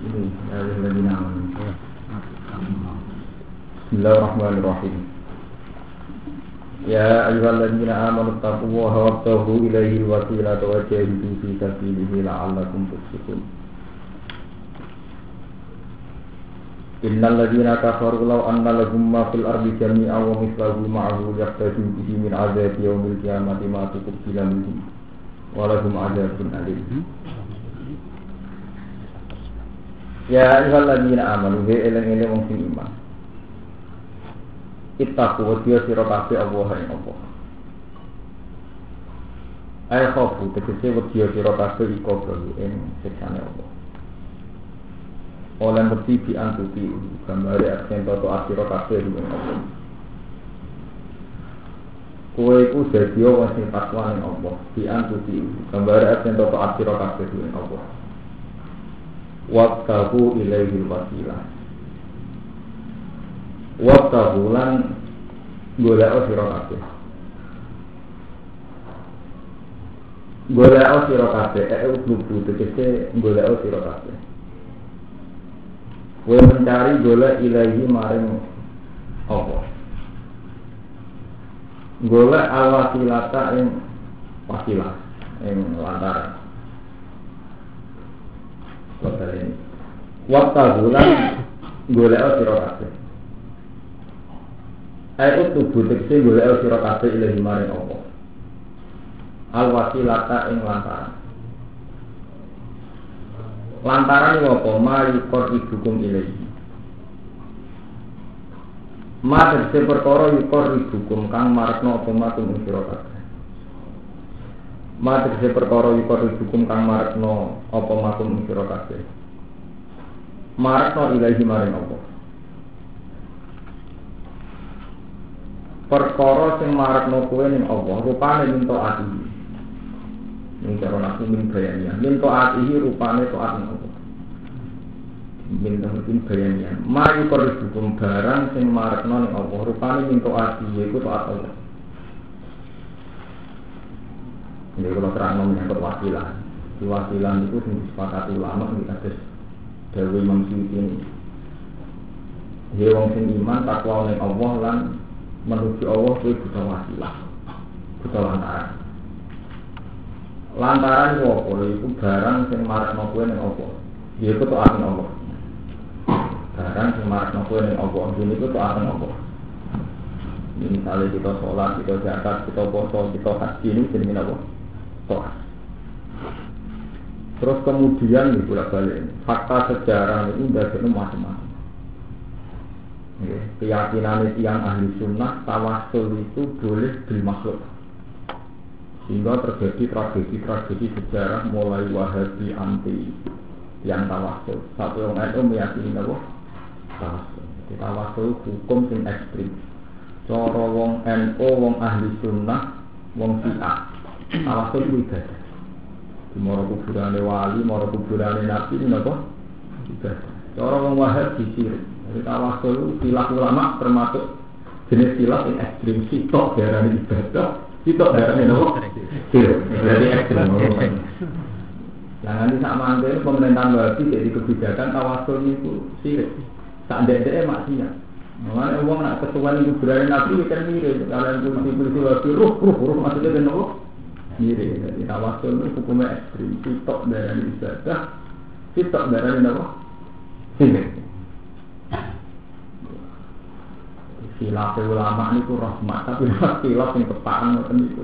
Ini dari nama. Bismillahirrahmanirrahim. Ya ayyuhalladzina amanu taqullaha wabtaghu ilaihi wasilata wa jahidu fi sabilihi la'allakum tuflihun. Innal ladzina kafaru law anna lahum ma fil ardi jami'an wa mithluhu ma'ahu yaftadu bihi min 'adzabi yaumil qiyamati ma tuqbila minhum wa lahum 'adzabun alim. Ya ayyuhalladzina amanu he eleng-eleng wong sing iman. Ittaqu wa sira kabeh Allah ing Allah. Ayo khofu tegese wedi sira kabeh iku ing siksane Allah. Oleh mesti diantuti gambare aksen toto sira kabeh ing Allah. Kowe iku dadi wong sing takwa ning Allah, diantuti gambare aksen toto sira kabeh ing Allah. Waqtahu ilaihi wasilah. Waqtahulan golek sira kabeh. Golek sira kabeh ublu tegese golek sira kabeh. Kowe mencari golek ilaihi maring apa? Golek alwasilata ing wasilah ing lantaran. Waqtahulan golek sira kabeh. Ayo tubuh tegese golek sira kabeh ilahi maring Allah. Al wasilata ing lantaran. Lantaran iki apa? Mari kor ibukum ilahi. Ma tegese perkara yukor ibukum kang marekno apa matung sira kabeh. Ma tegese perkara yukor ibukum kang marekno apa matung sira kabeh. Marekno ilahi maring Allah. Perkara sing marekno kowe ning Allah rupane minta ati. Ning cara naku min bayanian, minta ati rupane taat ning Allah. Minta mungkin bayanian. Mari kordukum barang sing marekno ning Allah rupane minta ati iku taat Allah. Ini kalau terang menyangkut wasilah. Di wasilah itu sing disepakati ulama iki kados dawuh Imam Suyuti ini. He wong sing iman takwa ning Allah lan menuju Allah kuwi butuh wasilah. Butuh lantaran. Lantaran itu apa? Itu barang sing marekno kowe ning Allah. Ya iku taat ning Allah. Barang sing marekno kowe ning Allah, niku taat ning Allah. Ini misalnya kita sholat, kita zakat, kita puasa, kita haji ini jenenge apa? Taat. Terus kemudian bolak-balik fakta sejarah ini ndadekno macam-macam. Keyakinan yang ahli sunnah tawasul itu boleh bil makhluk, sehingga terjadi tragedi sejarah mulai Wahabi anti yang tawasul. Satu yang itu meyakini apa? Tawasul. Tawasul hukum sing ekstrim. Cara wong NU, wong ahli sunnah, wong Syiah tawasul itu ibadah. Moro kuburane wali, moro kuburane nabi napa? Ibadah. Cara wong Wahabi sirik. Jadi tawasul khilaf ulama termasuk jenis khilaf yang ekstrim. Sitok darane ibadah, sitok darane napa? Sirik. Jadi ekstrim. Lah nanti sak mangke pemerintahan Wahabi jadi kebijakan tawasul niku sirik. Sak ndek-ndeke maksiat. Mulane wong nak ketuan kuburane nabi kan mirip. Kalian polisi Wahabi ruh maksudnya ben napa? Mirip. Jadi tawasul itu hukumnya ekstrim. Sitok darane ibadah, sitok darane napa? Sirik. Khilaf ulama niku rahmat, tapi khilaf sing kepaan ngoten niku.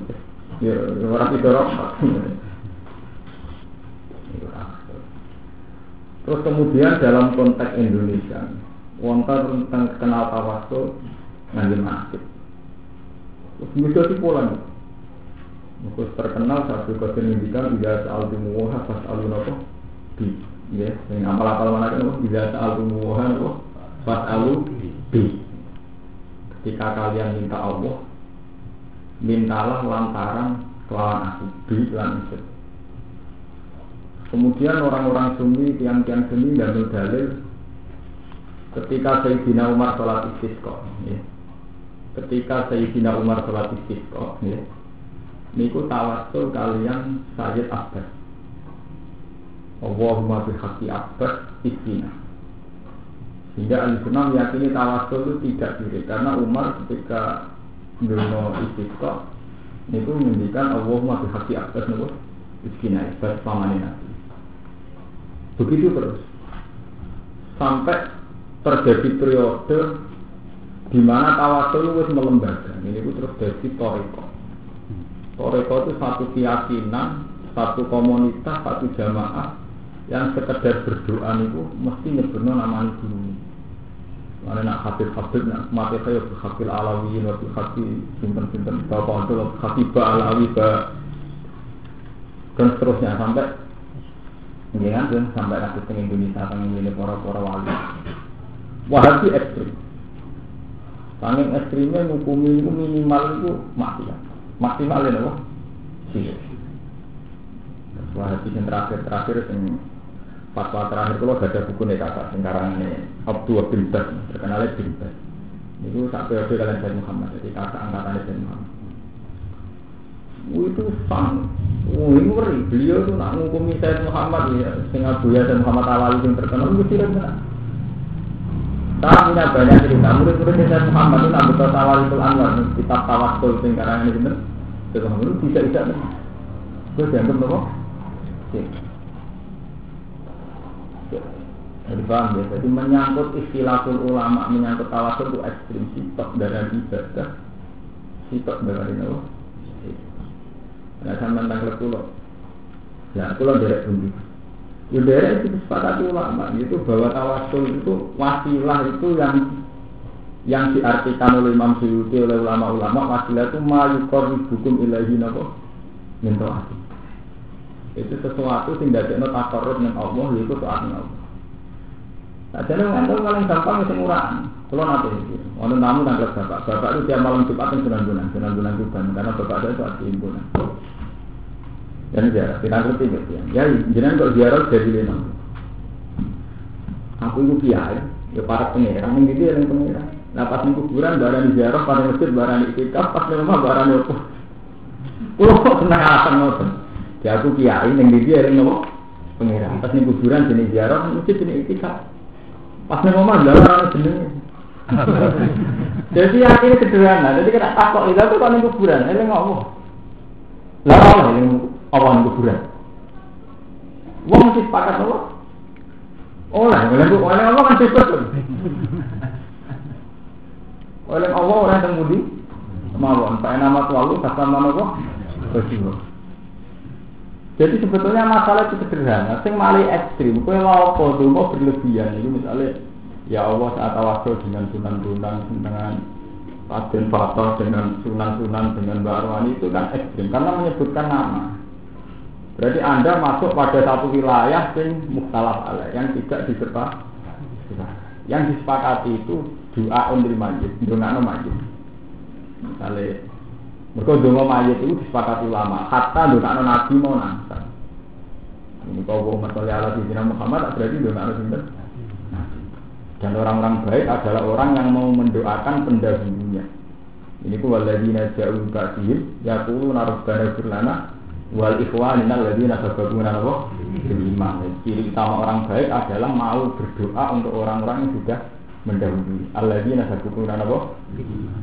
Ya ora bisa rahmat. Terus kemudian dalam konteks Indonesia, wonten tentang kenal tawasul ngangge masjid. Terus bisa dipolan. Mungkin terkenal satu kesendikan tidak soal tumuha pas alun apa? Bi, ya, yang apal-apal mana kan? Tidak soal tumuha apa? Pas alun bi. Ketika kalian minta Allah, mintalah lantaran kelawan aku, bi lan isut. Kemudian orang-orang Sunni, tiang-tiang Sunni dan dalil ketika Sayyidina Umar sholat istisqa, ya. Ketika Sayyidina Umar sholat istisqa, ya. Niku tawasul kalian Sayyid Abbas. Allahumma bihaqqi Abbas iskina. Sehingga Al-Sunnah meyakini tawasul itu tidak sirik karena Umar ketika ndono istisqa itu menunjukkan Allahumma bihaqqi Abbas iskina Abbas pamane Nabi. Begitu terus sampai terjadi periode di mana tawasul itu melembaga. Ini itu terus jadi toriko. Toriko itu satu keyakinan, satu komunitas, satu jamaah yang sekedar berdoa itu mesti nyebutnya nama guru. Mana nak Habib nak mati saya Habib Alawi, Habib simpen bapak itu Habib Alawi dan seterusnya sampai ini kan sampai kasus di Indonesia tentang ini para wali. Wahabi ekstrim. Saking ekstrimnya ngukumi itu minimal itu maksimal ya loh. Sih. Wahabi yang terakhir yang fatwa terakhir kalau ada buku nih kakak sekarang ini Abdul bin Bas terkenal bin Bas. Itu sampai ada kalian Sayyid Muhammad jadi kakak angkatan Sayyid Muhammad. Itu ini ngeri, beliau tuh nak ngukumi Sayyid Muhammad ya, sehingga Buya Sayyid Muhammad Alawi yang terkenal itu tidak benar. Saya punya banyak cerita, murid-murid Sayyid Muhammad itu nak betul Tawaritul Anwar, kitab Tawasul sekarang ini benar. Sayyid Muhammad itu tidak benar. Itu dianggap apa? Jadi paham ya, jadi menyangkut istilahul ulama, menyangkut tawasul itu ekstrim, sitok dari ibadah, sitok dari apa? Nah, sama tentang pulau. Ya, pulau derek bunyi. Ya derek itu sepakati ulama, itu bahwa tawasul itu wasilah itu yang diartikan oleh Imam Suyuti oleh ulama-ulama wasilah itu mayukor hukum ilahi nabo mintoati. Itu sesuatu yang dadekno takarrub dengan Allah yaitu taatnya Allah. Nah, jadi ngantuk paling gampang itu murahan. Kalau nanti itu, wonten tamu nangkep bapak itu tiap malam Jumat sunan-sunan Tuban karena bapak ada itu arti himpunan. Dan ziarah, kita ngerti gitu ya. Ya, jenengan kok ziarah jadi lenong. Aku itu kiai, ya para pengiran, yang gitu yang pengiran. Nah pas di kuburan, barang di ziarah, pas di masjid, barang di itikaf, pas di rumah, barang di apa. Senang alasan ngoten. Ya aku kiai, yang gitu yang pengiran. Pas di kuburan, jenis ziarah, masjid jenis itikaf. Pas di rumah, barang jenis. Jadi akhirnya sederhana. Jadi kena takok itu tuh kalau di kuburan, ini ngomong. Lah, ini awan kuburan. Wong mesti sepakat apa? Oleh Allah kan betul. Oleh Allah orang yang mudi mawon, saya nama tualu kata mana kok? Betul. Jadi sebetulnya masalah itu sederhana. Sing malih ekstrim, kowe lha apa donga berlebihan iki misalnya ya Allah saat tawasul dengan sunan-sunan dengan Raden Fatah dengan sunan-sunan dengan Mbak Arwani itu kan ekstrim karena menyebutkan nama. Berarti Anda masuk pada satu wilayah yang mukhtalaf alaih, yang tidak disepakati. Yang disepakati itu doa untuk mayit, doa mayit. Misalnya, mereka doa mayit itu disepakati ulama. Hatta doa nabi mau nangsa. Ini kalau masalah Allah di Nabi Muhammad berarti doa nabi. Dan orang-orang baik adalah orang yang mau mendoakan pendahulunya. Ini ku waladina ja'u ba'dihim yaquluna rabbana ighfir lana wal ikhwanina alladziina sabaquna bil iman. Ciri utama orang baik adalah mau berdoa untuk orang-orang yang sudah mendahului. Alladziina sabaquna bil iman.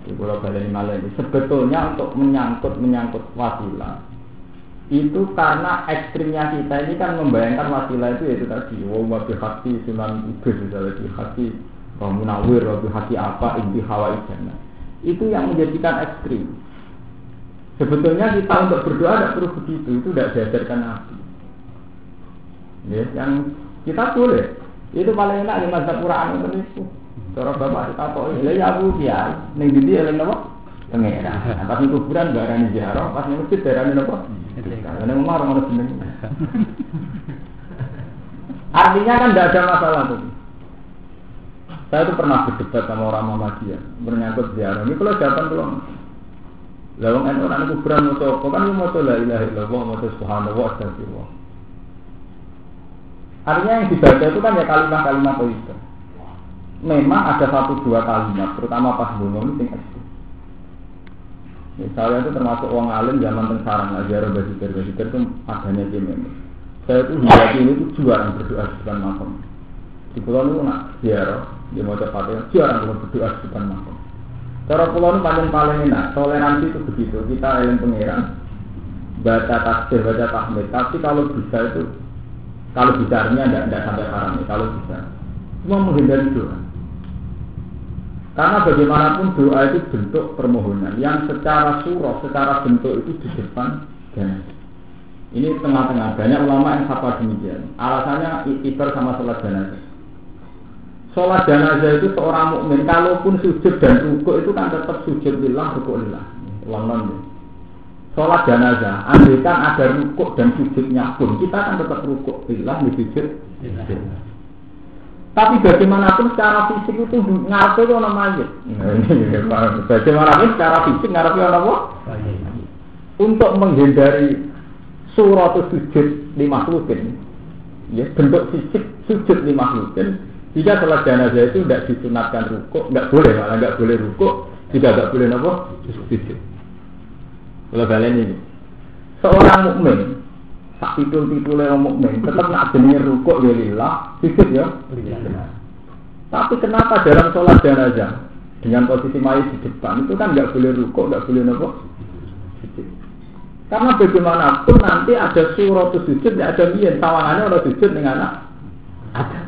Jadi kalau baleni malah ini sebetulnya untuk menyangkut wasilah itu karena ekstrimnya kita ini kan membayangkan wasilah itu yaitu tadi wabi hati sunan iblis misalnya di hati munawir wabi hati apa inti hawa ijana itu yang menjadikan ekstrim. Sebetulnya kita untuk berdoa tidak perlu begitu, itu tidak diajarkan Nabi. Ya, yang kita boleh itu paling enak di mazhab Quran itu. Cara bapak kita kok ya Abu Kiai ning ndi eling napa? Pengira. Pas ning kuburan barani ziarah, pas ning masjid barani napa? Karena Umar ngono jeneng. Artinya kan tidak ada masalah tuh. Saya itu pernah berdebat sama orang Muhammadiyah menyangkut ziarah. Ini kalau jawaban belum. Lawang orang kuburan mau coba kan mau coba la ilaha illallah mau subhanallah astagfirullah. Artinya yang dibaca itu kan ya kalimat-kalimat itu. Memang ada 1-2 kalimat, terutama pas ngomong itu ekstrim. Misalnya itu termasuk orang alim zaman tengsarang lah, ziarah basitir itu adanya gini. Saya itu hingga ini tuh jarang berdoa di depan makam. Di pulau itu nak ziarah, dia mau cepatnya jarang berdoa di depan makam. Cara pulau itu paling enak, toleransi itu begitu. Kita eling pengiran, baca tasbih, baca tahmid. Tapi kalau bisa itu, kalau bicaranya tidak sampai haram nih. Kalau bisa, cuma menghindari doa. Karena bagaimanapun doa itu bentuk permohonan yang secara surah, secara bentuk itu di depan jenazah. Ini tengah-tengah, banyak ulama yang sapa demikian. Alasannya iktibar sama sholat jenazah. Sholat jenazah itu seorang mukmin kalaupun sujud dan rukuk itu kan tetap sujud lillah, rukuk lillah. Ulang-ulang. Sholat jenazah, andaikan ada rukuk dan sujudnya pun kita kan tetap rukuk lillah, sujud lillah. Tapi bagaimanapun secara fisik itu ngarepe ono mayit. Bagaimanapun secara fisik ngarepe ono apa? Untuk menghindari surah atau sujud di makhlukin, ya bentuk fisik sujud di makhlukin. Jika sholat jenazah itu tidak disunatkan rukuk, tidak boleh, malah tidak boleh rukuk, juga tidak boleh apa? Sujud. Kalau kalian ini, seorang mukmin tak titul orang mukmin tetap nak jenenge rukuk ya lillah, sujud ya. Tapi kenapa dalam sholat jenazah dengan posisi mayit di depan itu kan nggak boleh rukuk, nggak boleh nopo sujud? Karena bagaimanapun nanti ada surah tu sujud, ya ada bian tawangannya orang sujud dengan anak ada.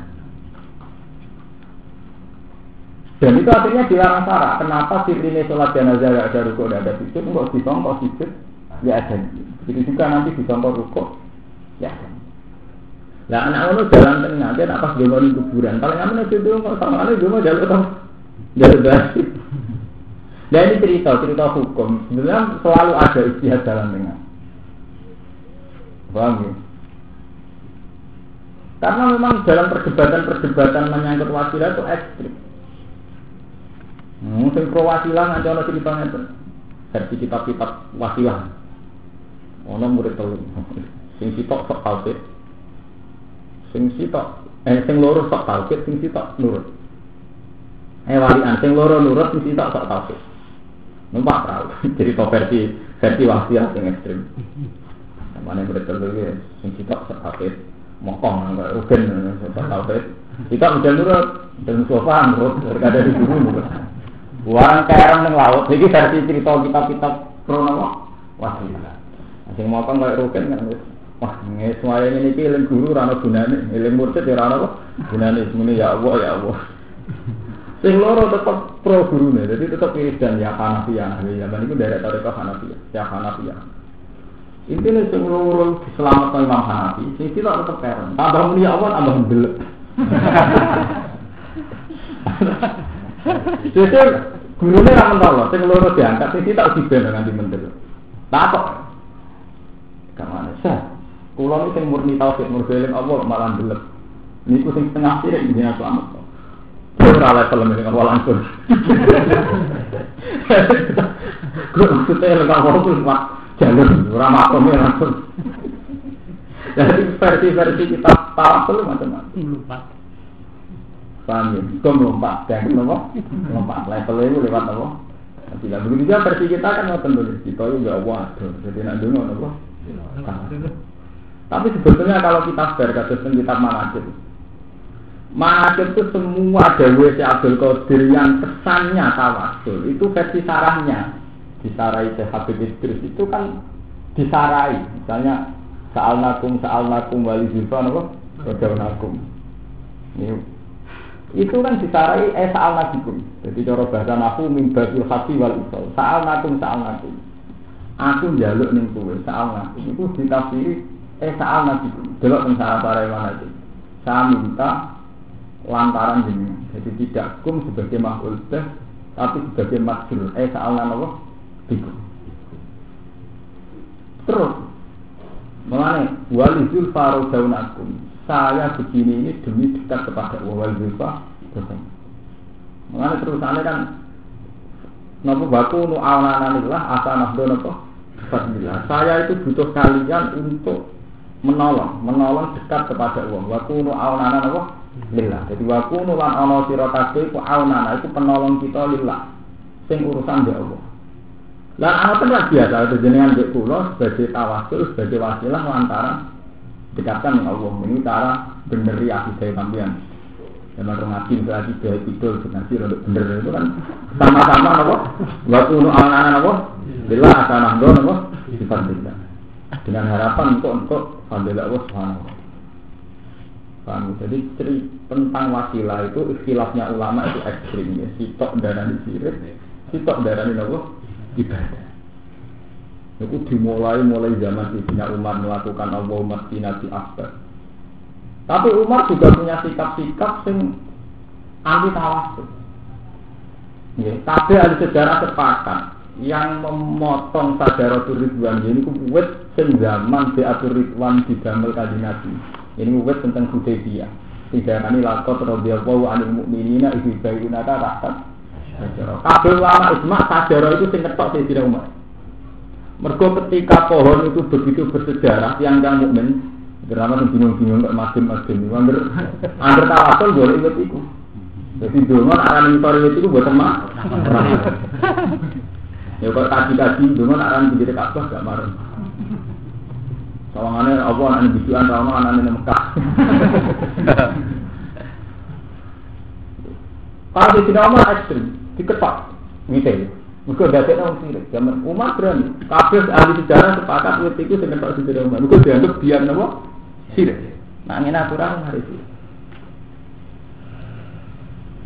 Dan itu akhirnya dilarang syarak. Kenapa sirine sholat jenazah nggak ada rukuk, nggak ada sujud? Enggak disongkok sujud, ya ada. Begitu juga nanti disongkok rukuk. Ya. Lah anak ono jalan tengah, dia nak pas demo di kuburan. Paling aman itu kok sama ana demo jalur tau. Jalur basi. Dan ini cerita hukum. Sebenarnya selalu ada ijtihad jalan tengah. Paham ya? Karena memang dalam perdebatan menyangkut wasilah itu ekstrim. Sing pro wasilah nanti ono ceritanya itu. Versi kitab-kitab wasilah. Ono murid telu. Sing sitok sok tauhid. Sing loro sok tauhid, sing sitok nurut. Walian sing loro nurut, sing sitok sok tauhid. Numpak tahu. Jadi versi wasilah sing ekstrem. Mana murid telu iki sing sitok sok tauhid. Mokong enggak rugen sok tauhid. Sitok udah nurut, dan sofa nurut, ada di guru. Warang kerem nang laut. Iki versi cerita kitab-kitab krono wasilah. Sing mokong kaya rugen kan wis. Wah, semuanya ini eling guru ora ono gunane, eling murid ya ora ono gunane. Semene ya Allah. Sing loro tetep pro gurune, jadi tetep wiridan ya Hanafiyah. Ya zaman iku derek tarekah Hanafiyah, ya Hanafiyah. Intine sing loro diselametno Imam Hanafi, sing tidak tetep keren. Tambah muni Allah tambah ndelek. Jadi gurune ra mentolo, sing loro diangkat, sing tidak diben nganti mendelek. Takok. Kamane sah. Kulo iki sing murni tauhid murni Allah malah ndelek. Niku sing setengah sirik jenenge selamat. Ora level nek awal langsung. Kulo maksudnya lek awal kulo jalur ora makome langsung. Jadi versi kita tahu macam-macam. Lompat. Paham ya? Kok melompat? Dan lompat. Levelnya itu lewat apa? Tidak begitu juga versi kita kan ngoten dulu. Kita juga waduh. Jadi nak dengar apa? Tapi sebetulnya kalau kita fair kasus kitab Manaqib itu semua dawe Syekh Abdul Qadir yang kesannya tawasul itu versi sarahnya disarai Syekh Habib Idris itu kan disarai misalnya sa'alnakum wali zulfan apa wadawnakum itu kan disarai sa'alnakum jadi cara bahasa nahu min babil hati wal isol sa'alnakum aku njaluk ning kowe sa'alnakum itu ditafsiri sa'alnakum delok ning sarah-sarah mana itu saya minta lantaran jenengan. Jadi tidak kum sebagai maf'ul bih tapi sebagai majrur. Sa'alna Allah bikum. Terus mengenai walizul farodaunakum. Saya begini ini demi dekat kepada walizul farodaunakum. Mengenai terusannya kan napa baku nu awananillah asanahdo napa fadillah. Saya itu butuh kalian untuk menolong dekat kepada Allah. Baku nu awanana napa lillah. Jadi wakunu lan ana sira kabeh ku aunana iku penolong kita lillah. Sing urusan ya Allah. Lah ana tenan biasa itu jenengan mbek kula sebagai tawasul, sebagai wasilah lantaran dekatkan dengan Allah. Ini cara beneri akidah sampean. Zaman rongati berarti dia tidur nasi untuk bener itu kan sama-sama apa? Waktu anak-anak apa? Bila akan andon apa? Sifat tidak. Dengan harapan untuk alhamdulillah Allah Subhanahu. Paham? Jadi tentang wasilah itu ikhtilafnya ulama itu ekstrim ya. Sitok darani sirik, sitok darani apa? Ibadah. Itu dimulai zaman Sayyidina Umar melakukan Allahumma qina bi akbar. Tapi Umar juga punya sikap-sikap yang anti tawasul. Ya, tapi ahli sejarah sepakat yang memotong Sajaratul Ridwan ini kuwet sing zaman Bai'atul Ridwan didamel Kanjeng Nabi. Ini kuwet tentang Hudaybiyah. Tidakane lakot radhiyallahu anil mukminina iku bayuna tahta Sajarah. Kabeh ulama ijma Sajarah itu sing ketok Sayyidina Umar. Mergo ketika pohon itu begitu bersejarah yang mukmin drama bingung-bingung kok masing-masing angger tawasul boleh ikut iku. Jadi donga aran ngitor itu buat teman. Ya kok kaji-kaji donga aran pinggir Ka'bah gak marem. Sawangane apa ana bidukan ra ono anane nang Mekah. Kalau di Cina Umar ekstrim, diketok ngite. Mergo dadekno wong sirik. Zaman Umar berani. Kabeh ahli sejarah sepakat wit iku sing ketok di Cina Umar. Mergo dianggap diam napa? Sirik. Nah ngene aturan hari itu.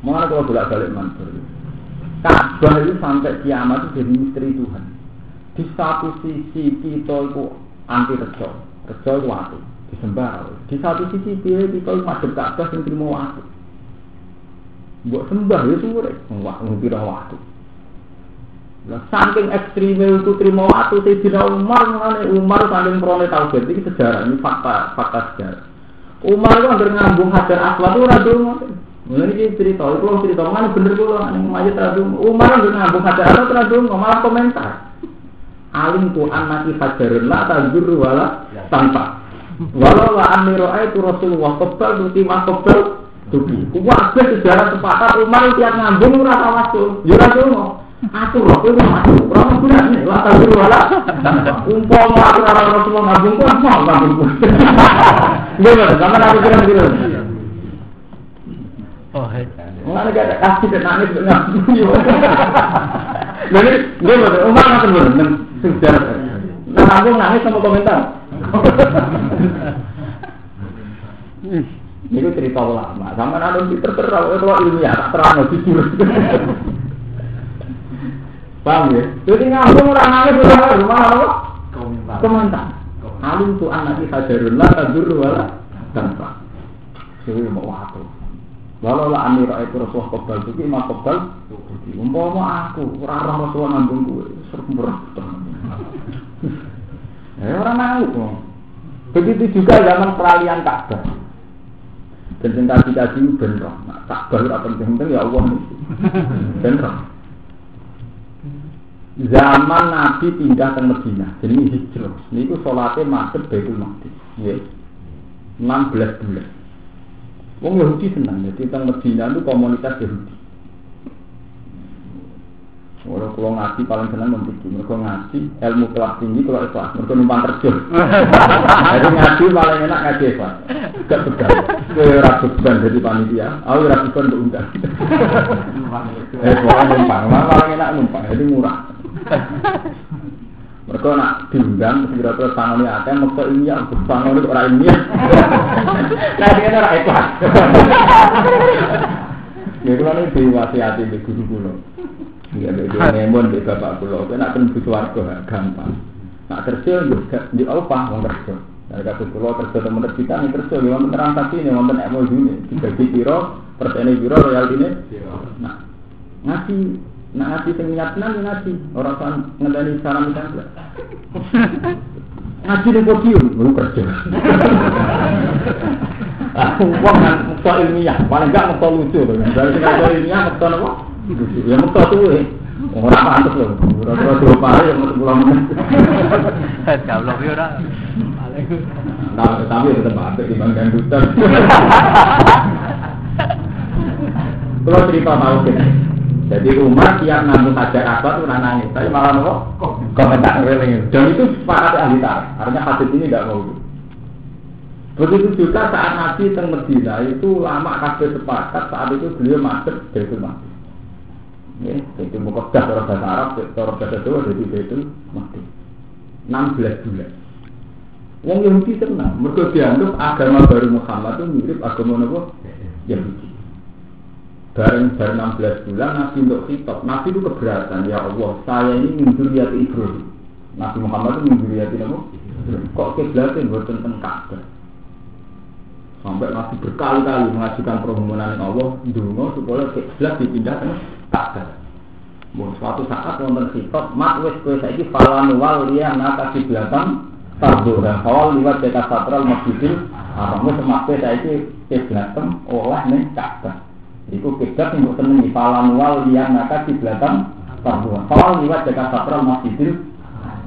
Mana kalau bolak-balik mansur. Ka'bah itu sampai kiamat itu jadi misteri Tuhan. Di satu sisi kita itu anti rejo. Rejo itu waktu disembah. Di satu sisi kita itu madhep Ka'bah yang terima waktu. Buat sembah itu sore. Ngukira waktu. Nah, saking ekstrimnya itu terima waktu Sayyidina Umar saking prone tauhid ini sejarah, ini fakta sejarah. Umar itu hampir ngambung Hajar Aswad itu rada ini cerita, itu cerita mana bener dulu, yang majid rada Umar hampir ngambung Hajar Aswad rada malah komentar alim ku anaki Hajarun la tajur wala tanpa walau la amiro'a itu Rasulullah kebal tuti makobal tuti kuwabah sejarah sepakat Umar itu yang ngambung rata wasul yura dulu aku loh, aku masuk. Orang bulan ni, lah tak dulu lah. Umpama aku orang Rasulullah ngabung pun mau ngabung. Gimana? Sama aku kira-kira. Oh, hei. Mana ada kasih dan nangis ngabung. Jadi, gimana? Umar macam mana? Sejarah. Ngabung nangis sama komentar. Itu cerita ulama. Sama ada terterang kalau ilmiah, terang jujur. Paham ya? Jadi ngambung orang nangis udah rumah apa? Komentar. Alim tu anak kita jarunlah tadur wala tanpa. Jadi mau waktu. Walau lah amira itu Rasulullah kebal tu, imam kebal. Umpama aku orang Rasulullah ngambung gue, serumber. Orang nangis. Begitu juga zaman peralihan Ka'bah. Dan kaji-kaji benar. Ka'bah itu penting ya Allah nih. Benar. Zaman Nabi pindah ke Madinah, jadi hijrah. Ini itu sholatnya masuk Baitul Maqdis, ya. 16 bulan. Wong Yahudi senang, jadi tentang Madinah itu komunitas Yahudi. Orang kalau ngaji paling senang membuat, mereka ngaji ilmu kelas tinggi kalau ikhlas, mereka numpang terjun. Jadi ngaji paling enak ngaji ikhlas, gak begal. Kue ragu beban jadi panitia, aku ragu beban untuk undang. Pokoknya numpang, paling enak numpang, jadi murah. Mereka nak diundang, kira-kira tangannya ada, mereka ilmiah, tangannya orang ilmiah. Nah dia orang ikhlas. Jadi kalau ini diwasiati di guru-guru. Ya, dia ngemon di bapak pulau. Dia nak tembus warga gampang. Nak kerja di apa? Mau kerja. Dari kasus pulau kerja teman kita nih kerja. Dia mau transaksi nih, mau emo ini. Dibagi biro, pertanyaan biro royal ini. Nah, ngaji seminatnya ngaji. Orang kan ngedani salam kita. Ngaji di podium, baru kerja. Uang kan mukta ilmiah, paling enggak mukta lucu. Dari mukta ilmiah, mukta apa? Ya mukta tuh orang pantas loh. Orang-orang dua pari yang mau pulang menit. Jauh lebih orang. Nah, tapi tetap ada dibandingkan duta. Kalau cerita tahu kan, Jadi Umar tiap nanggung Hajar Aswad itu nangis, tapi malah nopo komentar reling. Dan itu sepakat ahli tarikh. Artinya hadis ini tidak mau. Begitu juga saat Nabi teng Medina itu lama kabeh sepakat saat itu beliau masuk Baitul Maqdis. Ya, itu Muqaddas orang bahasa Arab, orang bahasa Jawa jadi Baitul Maqdis. 16 bulan. Wong Yahudi senang, mergo dianggap agama baru Muhammad itu mirip agama napa? Yahudi. Bareng 16 bulan Nabi untuk khitab. Nabi itu keberatan, ya Allah, saya ini min dzurriyyati Ibrahim. Nabi Muhammad itu min dzurriyyati napa? Kok kiblatnya mboten teng Ka'bah. Sampai Nabi berkali-kali mengajukan permohonan Allah ndonga supaya kiblat dipindah ke Ka'bah. Suatu saat wonten khitab, mak wis kowe saiki falan wal liyana kiblatan Fardhu hal liwat dekat satral masjidil Haram. Semaknya saya itu kiblatem oleh ning Ka'bah. Iku kiblat sing mbok senengi falan wal liyan naka kiblatan Fardhu hal liwat dekat satral masjidil.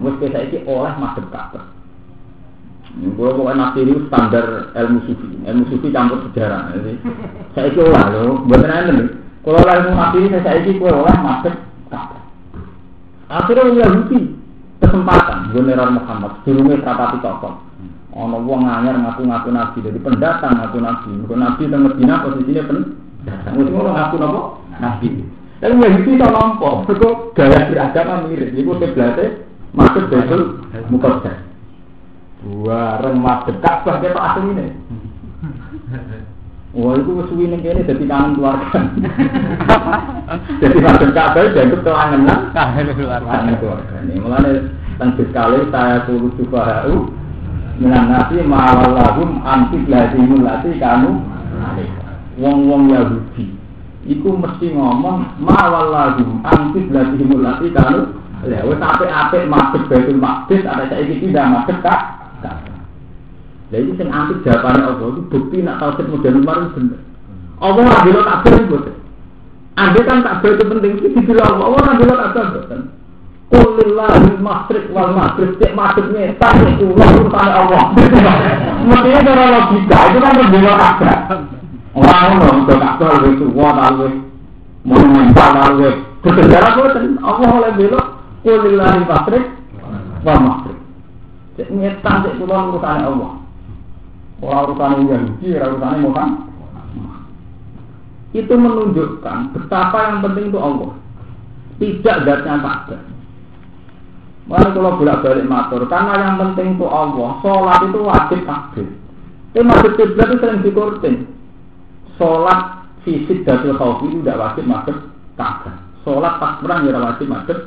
Wis saiki oleh madhep Ka'bah. Niku kok nafsi itu standar ilmu sufi campur sejarah. Jadi saiki oleh lho, mboten enten. Kalau ilmu nafsi saiki kowe oleh madhep Ka'bah. Akhirnya Yahudi kesempatan general Muhammad durunge rapati cocok. Ana wong anyar ngaku-ngaku nabi, jadi pendatang ngaku nabi. Mergo nabi teng Medina posisine pendatang. Wis ngono ngaku napa? Nabi. Tapi Yahudi iso nampa, mergo gaya beragama mirip. Iku kiblate masuk Baitul Muqaddas. Bareng madhep Ka'bah ketok asline. Wah, itu suwi ning kene dadi kangen keluarga. Jadi madhep Ka'bah dianggap kelangenan keluarga. Ini mulane teng sekali saya turut subhanahu minan nasi ma'alallahum antik lazimul lati kanu wong-wong Yahudi iku mesti ngomong ma'alallahum antik lazimul lati kanu lha wis apik-apik madhep Baitul Maqdis ada saiki pindah madhep Ka'bah. Lha iki sing antik jawabane Allah itu bukti nek tauhid modern baru bener. Allah ngambil Ka'bah itu. Andai kan Ka'bah itu penting iki dibilang Allah ngambil Ka'bah betul. Kulillahil masyriq wal maghrib cek maksudnya tak itu urusan Allah. Mestinya cara logika itu kan berbeda Ka'bah. Orang untuk Ka'bah lebih tua, lebih monumental, lebih bersejarah betul. Allah oleh belok kulillahil masyriq wal maghrib cek nyetan cek urusan Allah. Orang urusan Yahudi, urusan Muhammad. Itu menunjukkan betapa yang penting itu Allah, tidak zatnya Ka'bah. Mari kalau bolak-balik matur, karena yang penting itu Allah, sholat itu wajib takbir. Tapi madhep kiblat itu sering dikorting. Sholat fisik datul khauf itu tidak wajib madhep Ka'bah. Sholat pas perang tidak wajib madhep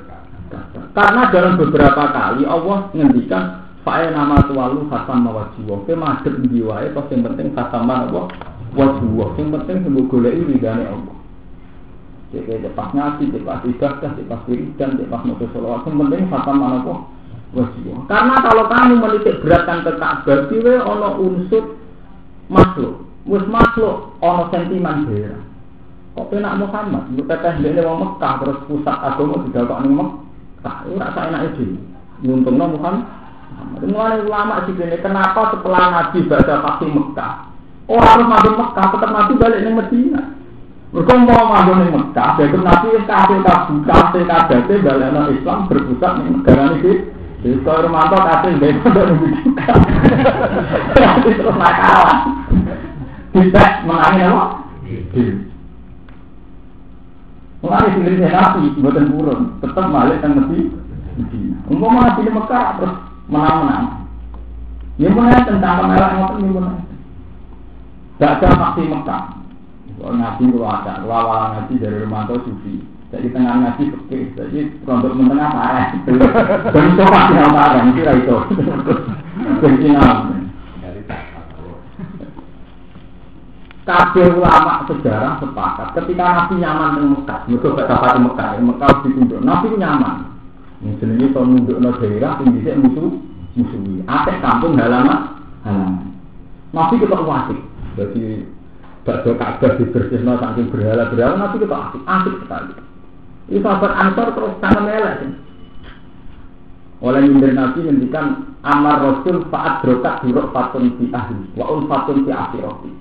Ka'bah. Karena dalam beberapa kali Allah ngendikan fae nama tuwalu fasam mawajiwa. Ke madhep ndi wae tos sing penting fasaman apa wajiwa. Sing penting sing goleki ridane Allah. Jadi pas ngaji, pas ibadah, pas wiridan, pas moto sholawat, yang penting khatam mana kok wajib. Karena kalau kamu menitik beratkan ke Ka'bah, siwe ono unsur makhluk, makhluk ono sentimen daerah. Kok penak Muhammad, untuk teteh dia orang Mekah terus pusat agama tidak kok ning Mekah, itu rasa enak itu. Untungnya Muhammad. Mulai ulama sih ini kenapa setelah Nabi baca pasti Mekah, harus masuk Mekah, tetap Nabi balik ning Medina. Mereka mau masuk di Mekah, jadi Nabi kasih KBT balena Islam berpusat di negara ini. Jadi kalau Romanto kasih dari Mekah, nanti terus nakalan. Kita menangin apa? Menangin sendiri Nabi, buatan burun, tetap balik ke Medina. Umpama Nabi di Mekah terus menang. Ini menang tentang pemelak ngoten ini menang. Tidak ada maksi Mekah. Ngaji kalau ada, lawan ngaji dari Romanto Sufi. Jadi tengah ngaji oke, jadi rontok mentengah parah. Dan itu pasti yang parah, itu lah itu. Kencingan. Kabeh ulama sejarah sepakat ketika Nabi nyaman di Mekah, mereka gak dapat di Mekah ditunduk. Nabi nyaman. Yang jenenge to nundukno daerah sing dhisik musuhi. Akeh kampung halaman. Nabi ketok wasik. Jadi bakso Ka'bah dibersihno saking berhala-berhala Nabi ketok asik sekali. Ini sahabat Ansor terus sangat melek. Oleh minder Nabi ngendikan amar Rasul fa'ad rokat dirok fatun fi ahli wa un fatun fi akhirati.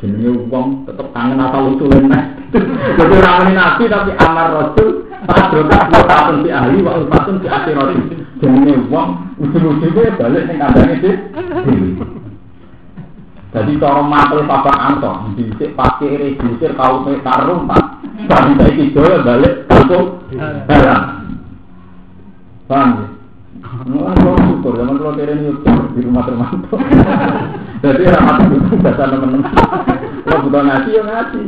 jenenge wong tetep kangen asal usulane nek. Jadi ora nabi tapi amar rasul padha patun si ahli wa patun si akhirati. Jenenge wong ujug-ujuge balik ning kandange dhewe. Jadi cara mantel babak anto dhisik pake register kaume karung Pak. Bang saiki doyo balik kampung barang. Paham ya? Kalau syukur, zaman kalau keren itu di rumah termantu. Jadi rapat itu bahasa teman-teman. Kalau butuh nasi ya nasi.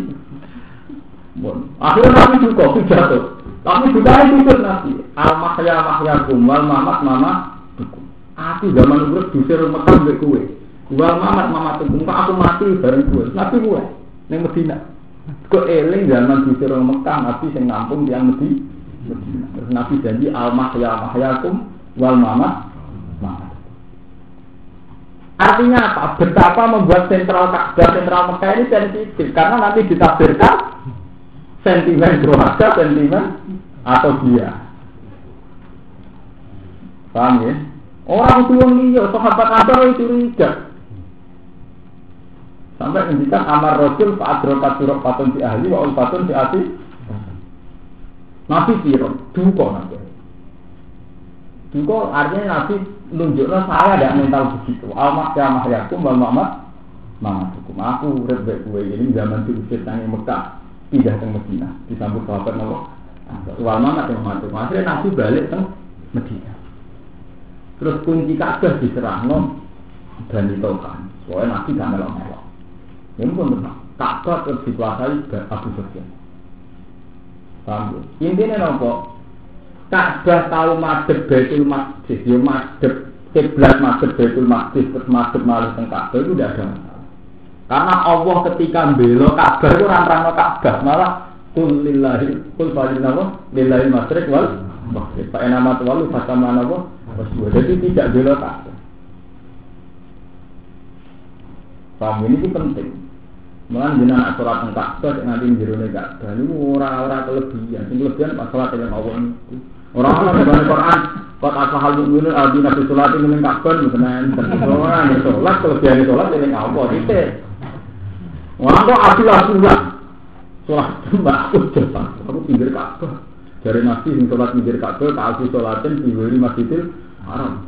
Akhirnya nasi juga jatuh. Tapi sudah itu nasi. Al-mahya kumal mamat mama. Aku zaman urut dusir Mekah mbek kowe. Wal mamat tukum aku mati bareng kowe. Nabi kowe ning Madinah. Kok eling zaman dusir Mekah nabi sing nampung tiyang Madinah. Terus Nabi janji al-mahyakum wal mamat. Artinya apa? Betapa membuat sentral Mekah ini sensitif karena nanti ditafsirkan sentimen keluarga, sentimen atau dia. Paham ya? Orang tua liya, sahabat Ansor itu curiga. Sampai ngendikan amar rasul fa adrokat surah patun si ahli wa patun si ati. Nabi siro, duko nanti. Duko artinya Nabi nunjuklah saya ada mental begitu. Al-mahyakum wal mamatukum. Aku urip baik kowe ini zaman diusir nang Mekah, pindah ke Madinah, disambut sahabat napa? Wal mamatukum. Akhirnya Nabi balik ke Madinah. Terus kunci Ka'bah diserahno Bani Tokan. Soalnya Nabi gak melok-melok. Ini pun benar. Ka'bah terus dikuasai Abu Sufyan. Paham? Intinya nopo Ka'bah tahu madhep Baitul Maqdis, yo madhep kiblat madhep Baitul Maqdis terus madhep malih teng Ka'bah itu tidak ada masalah. Karena Allah ketika mbela Ka'bah itu ora nerangno Ka'bah, malah qul lillahi qul lillahi masyriq wal maghrib. Fa inama tawallu fatamana wa waswa. Jadi tidak bela Ka'bah. Paham ini penting. Mulan jenengan sholat teng Ka'bah nganti jerone Ka'bah niku ora kelebihan. Sing kelebihan pas sholat teng Allah niku. Ora ana dalam Quran, qad afahal mu'minun alladhina fi sholatihim min Ka'bah menen. Ora ana sholat kelebihan sholat teng Allah titik. Ora kok adilah sholat mbak udah aku pinggir Ka'bah. Dari Nabi sing sholat pinggir Ka'bah tak aku sholatin di Masjidil Haram.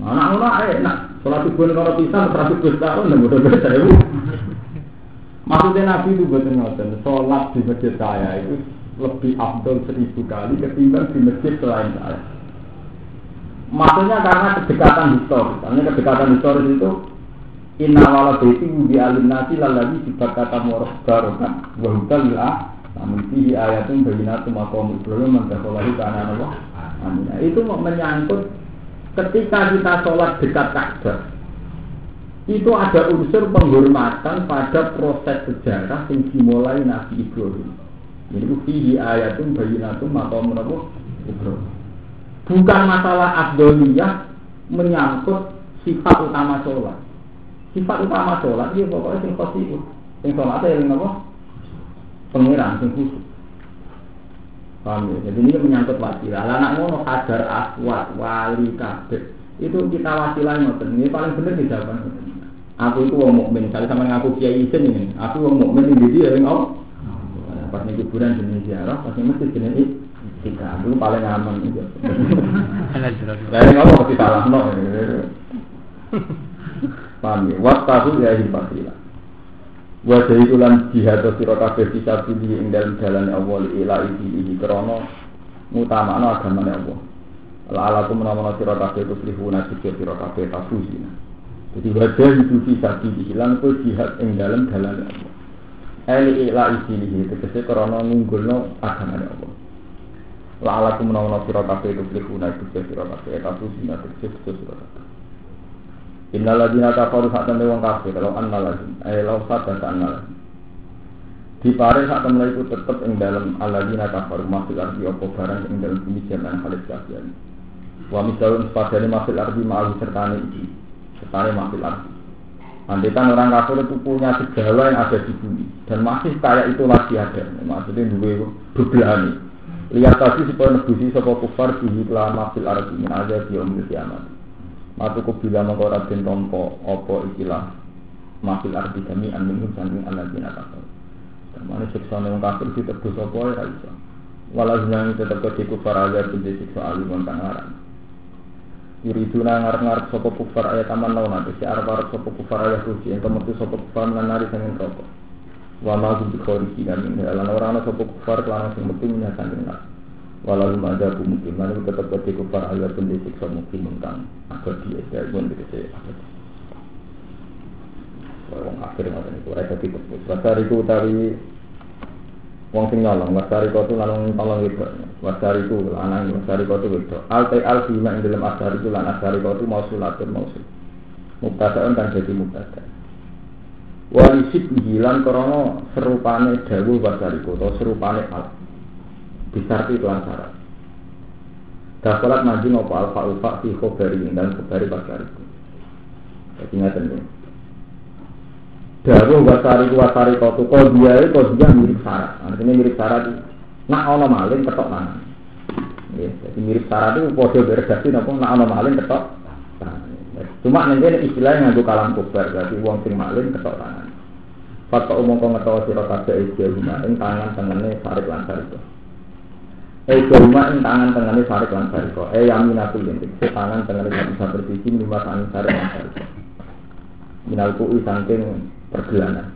Anak-anak enak sholat subuh kalau pisah 100 tahun dan mudah-mudahan itu. Maksudnya Nabi itu betul-betul sholat di masjid saya itu lebih afdol 1000 kali ketimbang di masjid selain saya. Maksudnya karena kedekatan historis. Karena kedekatan historis itu inna wala baiti bi alimnasi lalladzi sifat murah barokan wa hudal namun fihi ayatun bayyinatun maqam Ibrahim man dakhalahu kana Allah. Amin. Itu menyangkut ketika kita sholat dekat Ka'bah. Itu ada unsur penghormatan pada proses sejarah yang dimulai Nabi Ibrahim. Jadi fihi ayatun bayyinatun maqam Ibrahim. Bukan masalah afdholiyah menyangkut sifat utama sholat. Sifat utama sholat dia pokoknya sing khosiyah. Sing sholat yang apa? Pengiran sing khusus. Paham ya? Jadi ini menyangkut wasilah. Anak ngono kadar aswat wali kabeh. Itu kita wasilah ngoten. Ini paling bener di jawaban. Aku itu wong mukmin, kalau sama ngaku kiai isin ini, aku wong mukmin ini dia yang Allah. Pas nih kuburan jenis ziarah, pas nih masjid jenis istiqah, itu paling aman itu. Lain Allah pasti salah no. Paham ya? Wattahu ya hifasilah. Wajah itulah jihad atau sirokabeh bisa pilih yang dalam jalan Allah ila isi krono mutamana agamanya Allah. Ala-ala itu menawana sirokabeh itu selihuna sikir sirokabeh tabusina. Jadi wajah itu bisa dihilang itu jihad yang dalam jalan Allah. Eli ila isinihi tegese krana ngunggulno agamane Allah. La ala kumnawana sira kabeh itu flihuna itu sira kabeh kasus sina tegese sira kabeh. Innal ladina kafaru hatta wong kafir kalau annal ladin law sadda annal. Dipare sak temene iku tetep ing dalam aladina kafaru masuk arti apa barang ing dalam bumi jaman halis kafian. Wa misalun padane masuk arti ma'al sertane iki. Setare mampil arti. Andekan orang kafir itu punya segala yang ada di bumi dan masih kayak itu lagi ada. Maksudnya dua bebelani. Lihat tadi supaya nebusi sapa kufar bihi la mampil arti min aja biom kiamat. Matuku bila mengkorat den tompo apa ikilah mafil arti kami minhum sanging alladzina kafaru. Kamane siksa nang kafir ditebus apa ora iso. Walau nang tetep kok kufar azab siksa alim kang aran. Yuriduna ngarep-ngarep sapa kufar ayat aman lawan si arep-arep sapa kufar ayat suci ing metu sapa kufar nari sanging neraka. Wa ma bi khoriji min lan ora ana sapa kufar lan sing metu menyang neraka. Walau ada mungkin mana tetap ketika para ayat pendidik mungkin mengkang agar dia tidak pun dikasih akhir. Orang akhir macam itu. Ayat itu wasar itu dari wong sing nyolong. Wasar itu lanang tolong itu. Wasar itu lanang. Wasar itu itu. Al fima ing dalam asar itu lan asar itu mausulatun mausul. Mubtada'un kan jadi mubtada'. Walisib hilang karena serupane dawuh wasar itu atau serupane al. Disarti iklan syarat. Dafalat maju ngopo alfa ulfa fi khobari dan khobari basar itu. Jadi ingat ini. Daruh wasari kotu dia mirip syarat. Artinya mirip syarat itu. Nak ono maling ketok tangan. Ya, jadi mirip syarat itu podo beredaksi nopo nak ono maling ketok tangan. Cuma nanti istilahnya nganggo kalam khobar. Jadi wong sing maling ketok tangan. Fakta umum kau ngetawa sira kabeh iki ing tangan tengene sarik lan sariko. Rumah ing tangan tengane sarik lan sariko. Yaminatul lintik. Tangan tengane bisa bersisi lima tangan sarik lan sariko. Minalku saking pergelanan.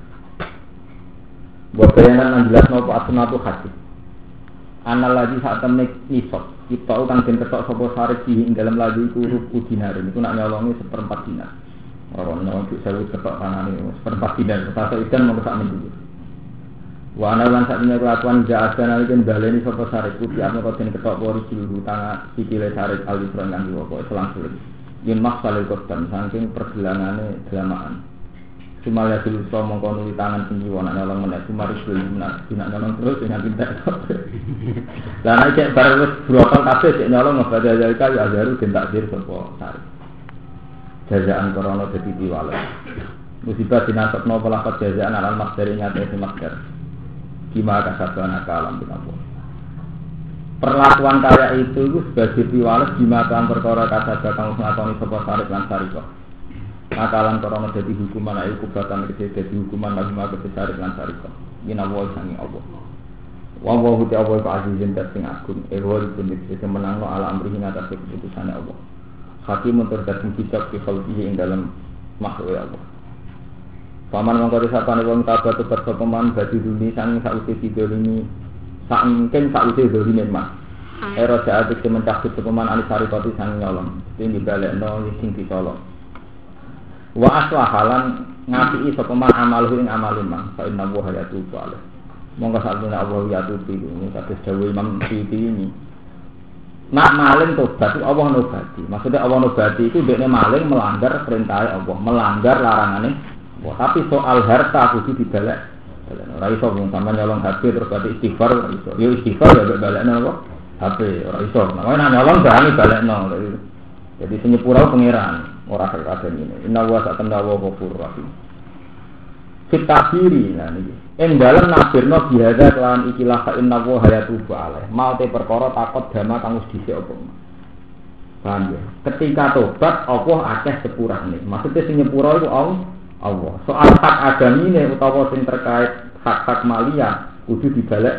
Buat bayangan jelas nopo asnatu hadis. Anal lagi saat temen nisab. Kita utang den ketok sapa sarik ing dalam lagi iku rubu dinar. Iku nak nyolongi 1/4 dinar. Ora ono sewu ketok tangane 1/4 dinar. Tasa ikan mongko sak mendhuwur. Wa ana lan sak menyang kelakuan jaasan iki baleni sapa sarik kuwi ana kok den ketok pori juru tangan sikile sarik alisron kang diwopo selang-seling. Yen maksale kodan saking pergelangane delamaan. Sumaya dulu so mongko nuli tangan sing jiwa nek nolong menek sumaris dulu menak dina nolong terus dengan pintek. Lah nek cek bar wis brokol kabeh cek nyolong ngebada jalika ya ajaru den takdir sapa sarik. Jazaan korona dadi diwale. Musibah dinasabno pelakat jazaan alal masdari nyate masdar. Gimana kasabana kalam binapa. Perlakuan kaya itu sebagai piwales gimana perkara kasabana kang ngakoni sapa sarik lan sariko. Akalan korona dadi hukuman ae kubatan kete dadi hukuman lagi mah sarik lan sariko. Ginawa sangi Allah. Wa wa huti Allah ka azizin sing agung ehwal punik sing menangno ala amrihi ngatas keputusane Allah. Hakim terdapat kitab fi khalqihi ing dalam makhluk Allah. Paman mongko disapane wong tabat tetep peman baju dunia sang sausi sidolini saking sausi doline mas. Era saat iki mencabut peman anisari pati sang nyolong sing dibalekno sing dicolong. Wa aslahalan ngapiki sapa man amalhu ing amalin man fa inna wa hayatu salih. Monggo sakjane Allah yatu iki kados dawuh Imam Suyuti ini. Nak maling tobat itu Allah nobati. Maksudnya Allah nobati itu dekne maling melanggar perintah Allah, melanggar larangane. Wah, tapi soal harta kudu dibalek. Ora iso wong sampean nyolong HP terus berarti istighfar ora iso. Ya istighfar ya balekno apa? HP ora iso. Namanya nyolong berani balekno. Jadi sing nyepura pangeran ora kabeh ngene. Inna wa sa'tanna wa ghafurur rahim. Fitabiri nah niki. Ing dalem nabirno biada kelan ikilah fa inna wa hayatu alaih. Mau te perkara takut dama kang wis dhisik apa. Paham ya? Ketika tobat Allah akeh sepurane. Maksudnya sing nyepura iku Allah. Soal hak agamine utawa sing terkait hak-hak malia kudu dibalek.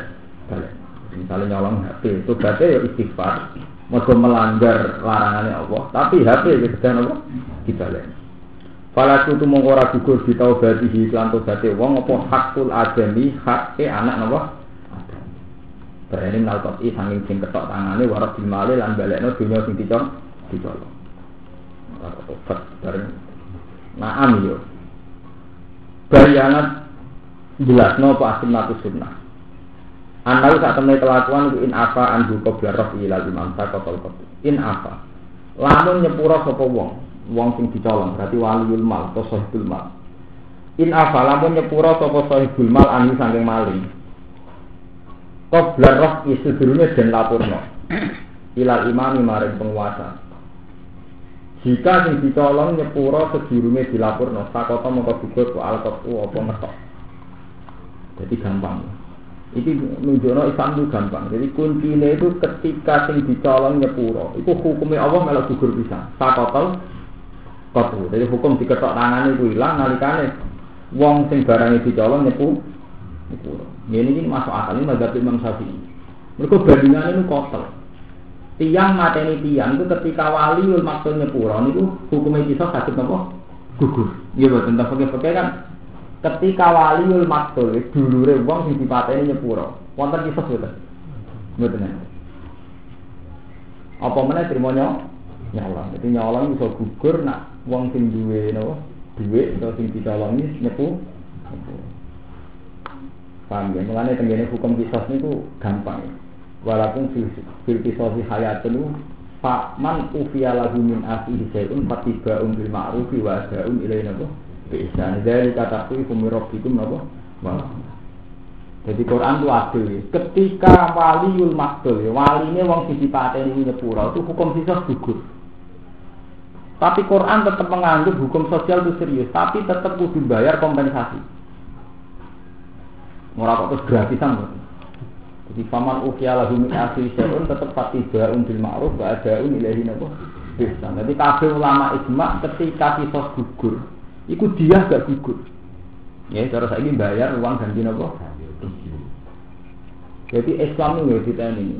Misalnya nyolong HP, tobatnya ya istighfar. Mergo melanggar larangane Allah, tapi HP kedan apa? Dibalek. Fala kutu mongko ora gugur ditaubati iklan tobaté wong apa hakul adami hak anak napa? Berani nalkoti saking sing ketok tangane waras dimale lan balekno dunya sing dicolong. Tobat bareng. Naam yo. Bayangan jelasno apa asnatus sunnah. Anau sak temne kelakuan in afa anhu qabla rafi ila imam sakotol qat. In afa. Lamun nyepura sapa wong sing dicolong berarti waliul mal atau sahibul mal. In afa lamun nyepura sapa sahibul mal anhu saking maling. Qabla rafi sedurunge den lapurno. Ila imam maring penguasa. Jika sing dicolong nyepura sedurunge dilapurno, sakota mongko gugur soal ketu apa ngetok. Jadi gampang. Iki nunjukno Islam itu gampang. Jadi kuncine itu ketika sing dicolong nyepura, itu hukumnya Allah malah gugur pisan. Sakota ketu. Jadi hukum diketok tangane iku ilang nalikane wong sing barangnya dicolong nyepuro. Ini masuk akal ini mazhab Imam Syafi'i. Mereka bandingannya itu kotor. Tiang mateni tiang itu ketika waliul maksud nyepuro itu hukumnya kisah sakit apa? Gugur. Iya betul tentang pakai kan. Ketika waliul maksud dulure wong sing dipateni nyepuro. Wonten kisah betul. Betul. Apa meneh trimo nyolong. Jadi nyolong bisa gugur nak wong sing duwe napa? Duit atau sing dicolongi nyepu. Paham ya? Mulane tengene hukum kisah niku gampang. Walaupun fil kisah hayatun fa man ufiya lahu min akhihi shay'un fatiba'un bil ma'rufi wa ada'un ilaina bi ihsan. Dari kata itu mirabbikum napa? Jadi Quran itu adil. Ketika waliul makdul, waline wong sing dipateni nyepuro itu hukum kisah gugur. Tapi Quran tetap menganggap hukum sosial itu serius, tapi tetap kudu bayar kompensasi. Ora kok terus gratisan. Jadi faman ufiya lahu min akhihi shay'un tetap fatiba'un bil ma'ruf wa ada'un ilaihi napa? Ihsan. Jadi kabeh ulama ijma ketika kisos gugur, iku dia gak gugur. Ya, cara saiki bayar uang ganti napa? Jadi Islam itu diteni.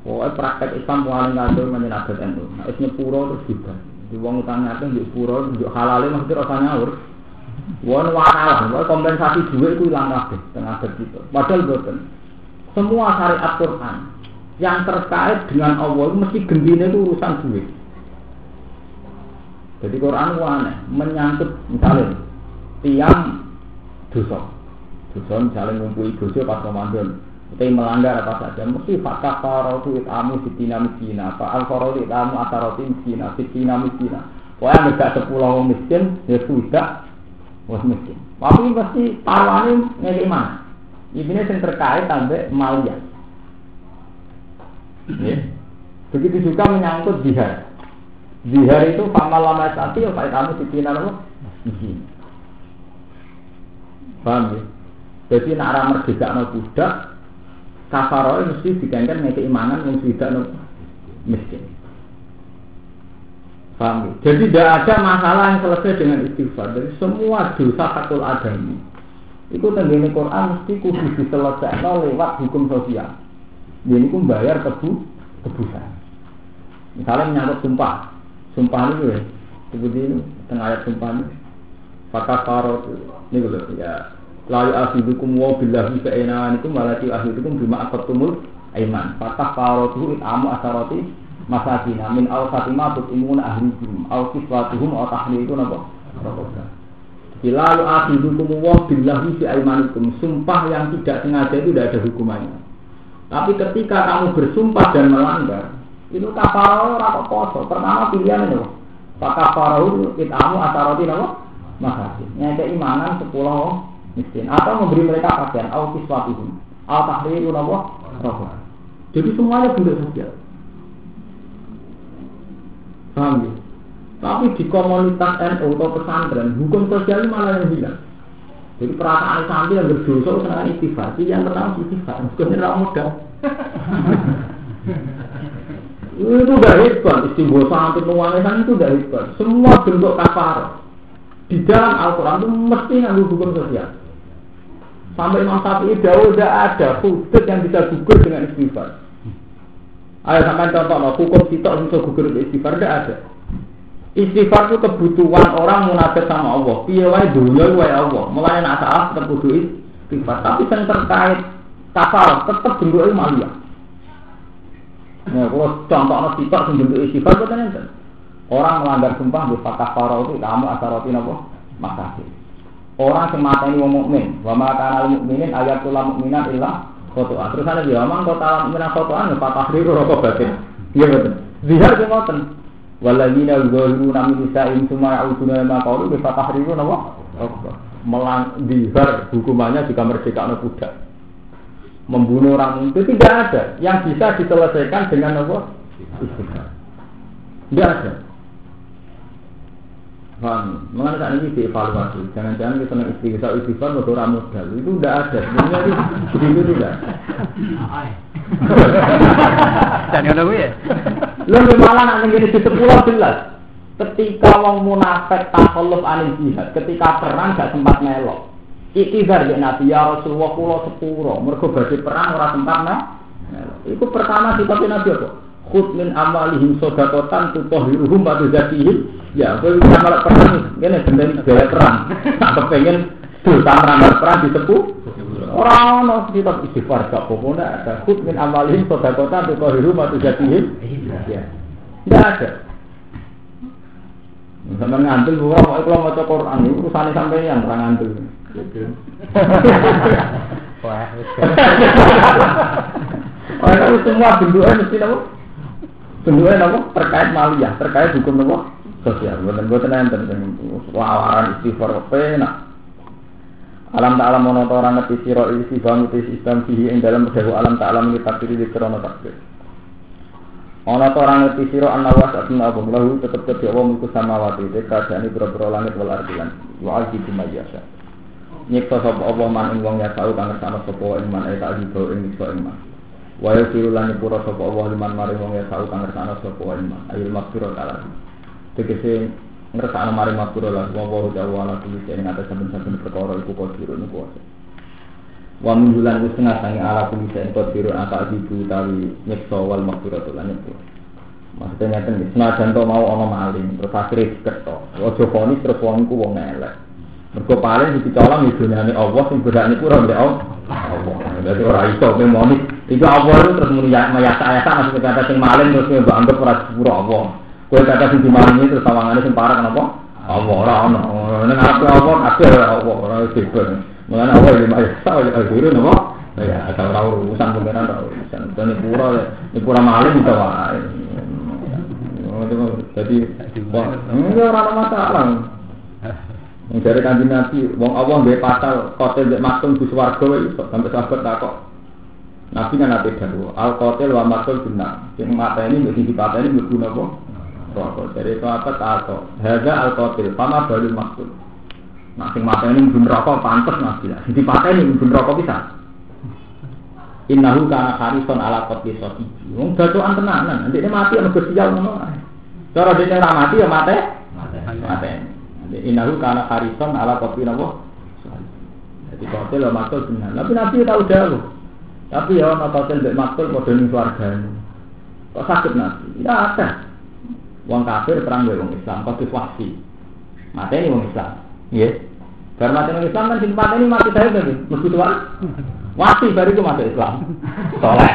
Pokoke praktek Islam paling ngatur menyenabat itu. Nek wis nyepuro terus juga. Di wong utang akeh njuk puro, njuk halale mesti ora nyawur. Wong wae kompensasi dhuwit iku ilang kabeh teng adat kita. Padahal boten. Semua syariat Quran yang terkait dengan Allah mesti gendine itu urusan duit. Jadi Quran itu aneh, menyangkut misalnya tiang dosa misalnya ngumpuli dosa pas Ramadan, kita melanggar apa saja, mesti fakta faratu itamu sitina miskina, fa'al faratu itamu ataroti miskina, sitina miskina. Pokoknya enggak 10 orang miskin, ya sudah was miskin. Tapi mesti taruhannya ngekik mana? Ini yang terkait sampai malia. Begitu juga menyangkut jihad. Jihad itu famal lama sati, ya faid amu sitina apa? Miskin. Paham ya? Jadi nak ramah merdeka no budak, kafaroi mesti digangkan ngekik imanan yang tidak no miskin. Paham ya? Jadi tidak ada masalah yang selesai dengan istighfar. Jadi semua dosa hakul adami itu tenggine Quran mesti kudu diselesaikan lewat hukum sosial. Jadi ku bayar tebusan. Misalnya menyangkut sumpah itu ya, seperti ini tengah ayat sumpah ini. Fakar farot ini loh ya. Lalu afidukum wa billahi fa'inanikum walati afidukum bima aqattumul aiman. Fakar farot itu itamu asaroti masakina min al-fatimah tutimuna ahlikum au kiswatuhum au tahlikum apa? Rokok. Lalu afidukum wa billahi fi aimanikum. Sumpah yang tidak sengaja itu tidak ada hukumannya. Tapi ketika kamu bersumpah dan melanggar, itu kafarah ora kok poso. Pertama pilihan itu. Pak kafarah itamu asaroti napa? Masakin. Nyake imanan 10 miskin atau memberi mereka pakaian au kiswatuhum au tahriru napa? Rokok. Jadi semuanya bentuk sosial. Paham ya? Tapi di komunitas NU atau pesantren, hukum sosial malah yang hilang. Jadi perasaan santri yang berdosa dengan istighfar, yang pertama istighfar, bukan orang muda. Itu udah hebat, istighfar santri nuangan itu udah hebat. Semua bentuk kafar di dalam Al-Quran itu mesti nganggu hukum sosial. Sampai Imam Syafi'i udah ada hudud yang bisa gugur dengan istighfar. Ayo sampai contoh, hukum sitok yang bisa gugur dengan istighfar tidak ada. Istighfar itu kebutuhan orang munajat sama Allah. Piye wae dunya wae Allah. Mulane nek salah tetep kudu istighfar. Tapi sing terkait kafar tetep bentuke malia. Nah, kalau contohnya sitok sing bentuk istighfar boten enten. Orang melanggar sumpah di kafara itu kamu asaroti napa? Makasih. Orang sing mateni wong mukmin, wa ma kana al mukminin ayatul mukminat illa khotoan. Terus ana dia omong kota mukmin khotoan fa tahriru raqabatin. Iya betul. Zihar ki ngoten. Waladina yuzaluna min nisa'in summa ya'uduna ma qalu bi fatahriru napa? Melang dihar hukumannya jika merdeka budak. Membunuh orang itu tidak ada yang bisa diselesaikan dengan apa? Istighfar. Tidak ada. Paham? Mengenai saat ini dievaluasi. Jangan-jangan kita nak istighfar untuk orang modal itu tidak ada. Sebenarnya itu tidak. Dan yang tahu ya. Lalu malah nak ngene di 10 jelas. ketika wong munafik takhalluf anil jihad, ketika perang gak sempat melok. Ikhtiar dek Nabi ya Rasulullah kula sepuro, mergo badhe perang ora sempat melok. Iku pertama sifat Nabi apa? Khud min amalihim shadaqatan tutahhiruhum wa tuzakihim. Ya, kowe bisa melok perang, ngene bendeni biaya perang. Tak kepengin dosa perang disepuh. Ora ono kitab istighfar gak apa-apa ada. Khud min amalihim shadaqatan tutahhiruhum wa tuzakihim. Ya. Enggak ada. Sampeyan ngantul ora kok kalau maca Quran itu urusane sampeyan ora ngantul. Wah, itu semua bentuknya mesti apa? Bentuknya apa? Terkait maliyah, terkait hukum apa? Sosial. Bukan enten wawaran istighfar penak. Alam tak alam mono orang ngerti sira isi bangun Islam fihi ing dalam dawu alam tak alam kita pilih di krono takbir. Ana orang ngerti sira anawas atna abu lahu tetep dadi Allah mulku samawati te kerajaan boro-boro langit wal ardi lan wa aljidu mayasa. Nyekto sapa Allah man ing wong ya tau kang ngersakno sapa ing man tak dibawa ing iso ing man. Wa yusirulan pura sapa Allah liman mari wong ya tau kang ngersakno sapa ing man. Ayul maghfirah ta'ala. Tegese ngersakno mari maghfirah lan wa ta'ala tulis ing atas saben-saben perkara iku kodiro niku kuwasa. Wa min bulan wis tengah sange ala tulis ing kodiro apa dibu tawi nyekto wal maghfirah lan niku. Maksudnya ngeten iki, senajan to mau ana maling terus akhire diketok. Aja fonis terus wong iku wong elek. Mergo paling dicolong idunane Allah sing berak niku ora ndek Allah. Dadi ora iso memoni. Iku Allah itu terus muni mayasa-ayasa maksud kata sing maling terus mbok anggap ora sepuro Allah. Kowe kata sing dimalingi terus sawangane sing parah kenapa? Allah ora ono. Ning aku Allah kabeh Allah ora sibuk. Mulane Allah iki mayasa akhire napa? Ya ada ora urusan pengenan ora urusan. Dene pura maling iso wae. Jadi enggak ora masalah. Dari kanjeng Nabi, wong Allah nggih pasal qatil mek matung di swarga iso sampai sahabat takok. Nabi kan ate dawuh, al qatil wa matul benar. Sing mateni mesti dipateni mlebu napa? Rokok. Dari sahabat takok, hadza al qatil, fama balul matul. Nah sing mateni mlebu neraka pantes Nabi. Sing dipateni mlebu neraka bisa. Innahu kana harison ala qatli sati. Wong gacokan tenanan, ndekne mati ana sial ngono ae. Cara dene ora mati ya mate. Mate. Innahu kana harison ala kopi napa? Jadi kotel lah maktul benar. Tapi Nabi tahu jauh. Tapi ya ana kotel mbek maktul padha ning swargane. Kok sakit Nabi? Tidak ada. Wong kafir perang mbek wong Islam kok wasi. Mateni wong Islam. Nggih. Bar mateni wong Islam kan sing pateni mati saya to, mesti tuwa. Wasi baru itu masuk Islam. Soleh.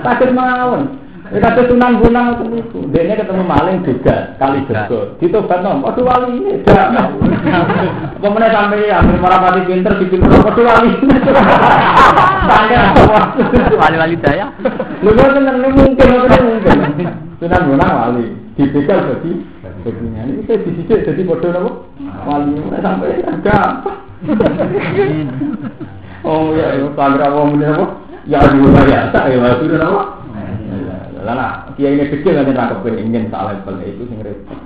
Sakit mawon. Kita Sunan Bonang itu, dia ketemu maling juga kali betul. Ditobat nom, waduh wali ini, dah. Pemenang sampai ya, merapati pinter, dipinter, waduh wali. Wali-wali daya. Lu kan mungkin. Sunan Bonang wali, dibegal jadi. Ini saya disisik jadi bodoh apa? Wali sampai agak. Oh ya, pagra wong ini apa? Ya juga ya, tak ya, sudah apa? Lah, kiai ini kecil nanti nak kepengen salah level itu sing repot.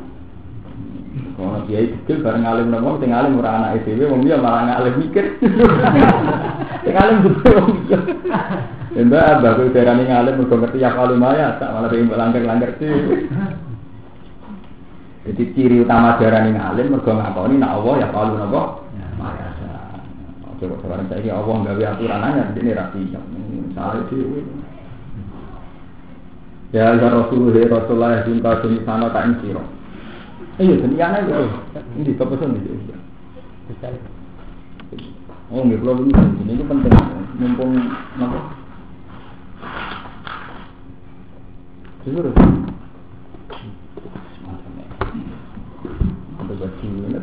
Kalau kiai kecil bareng alim nopo, sing alim ora anak dhewe, wong dia malah ngalim mikir. Sing alim juga wong dia. Enggak ada kok darane ngalim mergo ngerti ya kalau maya, tak malah pengen langgar-langgar dhewe. Jadi ciri utama darane ngalim mergo ngakoni nak Allah ya kalau nopo. Maya. Coba sekarang saya Allah gawe aturan anyar dene ra iso. Salah dhewe. Ya Rasulullah cinta sini sana tak insiro. Iya, dunia itu. Ini kepesan itu. Oh, nggak perlu ini itu penting. Mumpung apa? Jujur. Ada baju ini.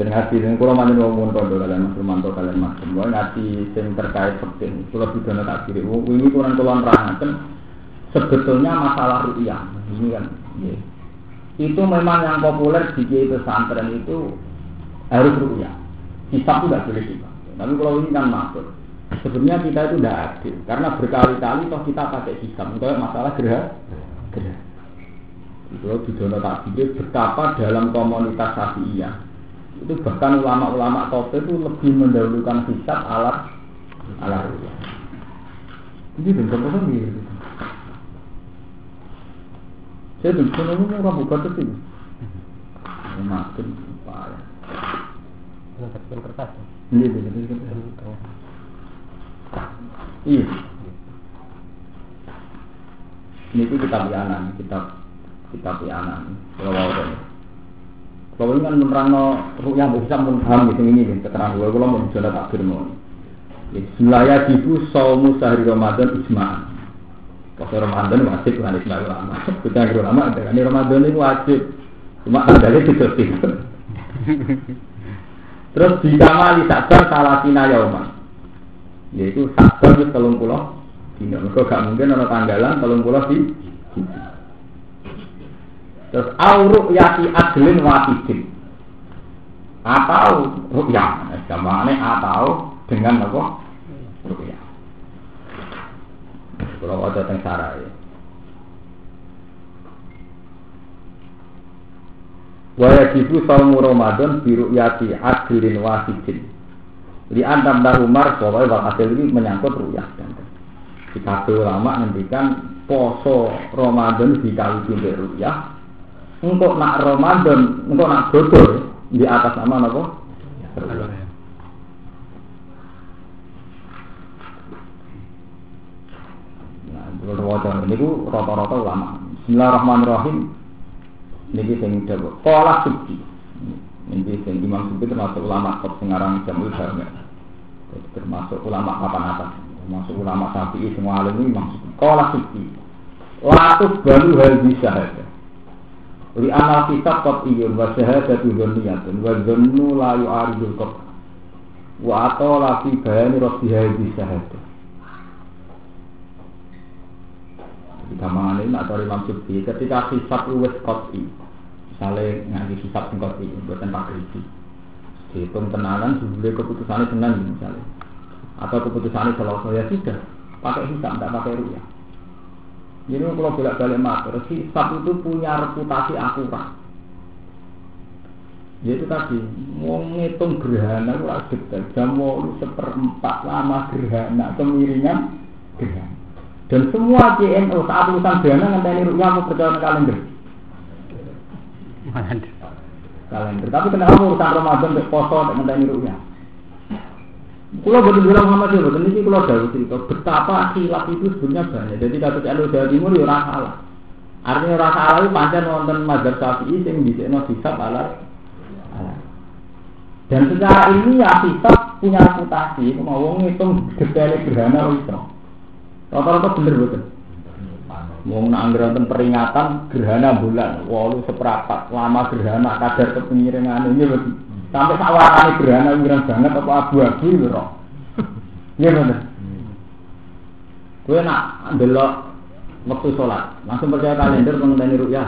Dan hati yang kurang mana ngomong kondo kalian mantau kalian macam, boleh hati yang terkait penting. Kalau bidana tak kiri, ini kurang keluar rangan. Sebetulnya masalah ru'yah, ini kan, ya. Itu memang yang populer di pesantren itu harus ru'yah. Hisab itu tidak boleh dipakai. Tapi kalau ini kan masuk. Sebenarnya kita itu tidak adil, karena berkali-kali toh kita pakai hisab. Untuk masalah gerah. Itu bidana tak kiri betapa dalam komunitas Syafi'iyah. Itu bahkan ulama-ulama top itu lebih mendahulukan hisab alat ru'yah. Ini bentuk apa nih? Saya tuh seneng ora buka tuh. Makin parah. Kertas kertas. Iya. Ini kitab lianan, kitab lianan. Kalau ini kan menerangno ru'yah bisa pun paham di sini nih keterangan kalau mau jalan takbir mau. Bismillah jibu saumu sahri Ramadan ijma'an. Kalau Ramadan wajib kan ijma' ulama. Kita ulama kan Ramadan itu wajib. Cuma adanya ditertib. Terus dikamali sakar salasina yauman. Yaitu sakar itu 30 dina. Mergo gak mungkin ana tanggalan 30 di. Terus au ru'yati adlin wahidin. Atau ru'yah, gamane atau dengan apa? Ru'yah. Kalau waca teng sarai. Wa yajibu shaum Ramadan bi ru'yati adlin wahidin. Di antam dar Umar bahwa hasil ini menyangkut ru'yah. Jika ulama ngendikan poso Ramadan dikali dengan ru'yah. Untuk nak Ramadan, untuk nak godol di atas nama apa? Nah, kalau ini tu rata-rata ulama. Bismillahirrahmanirrahim. Ini sing dawuh. Qala Subki. Ini sing Imam Subki termasuk ulama top sengarang Jamul Jami'. Termasuk ulama papan atas. Termasuk ulama Syafi'i semua alim ini Imam Subki. Qala Subki. Latus balu hadis syahadah. Li anal kitab qat'iyyun wa syahadatu dzanniyatun wa dzannu la yu'aridul qat' wa atala fi bayani rabbi hadhihi syahadah. Gamane nek ora Imam Subki ketika hisab wis qat'i. Misale nganti hisab sing qat'i mboten pakai iki. Dihitung tenanan jumlah keputusane tenan misalnya. Atau keputusane selesai ya sudah pakai hisab enggak pakai ru'yah. Jadi kalau bolak-balik matur, hisab itu punya reputasi akurat. Yaitu tadi, mau ngitung gerhana itu agak detail. Jam 8:04 lama gerhana, kemiringan gerhana. Dan semua JNO saat urusan gerhana ngenteni ru'yah aku percaya kalender. Kalender. Tapi kenapa urusan Ramadan ke poso ngenteni ru'yah? Kalau betul-betul Muhammad itu, ini kalau jauh cerita betapa khilaf itu sebenarnya banyak. Jadi kasus Jawa Timur ya orang salah. Artinya orang salah itu pancen wonten mazhab Syafi'i sing dhisikno hisab ala. Dan secara ilmiah hisab punya reputasi, mau wong ngitung detail gerhana iso. Rata-rata bener betul. Wong nak anggere wonten peringatan gerhana bulan 8 seprapat lama gerhana kadar kepemiringan ini betul. Sampai sawarane gerhana wirang banget apa abu-abu lho. Iya bener. Kowe nak ndelok wektu salat, langsung percaya kalender ngenteni ru'yah.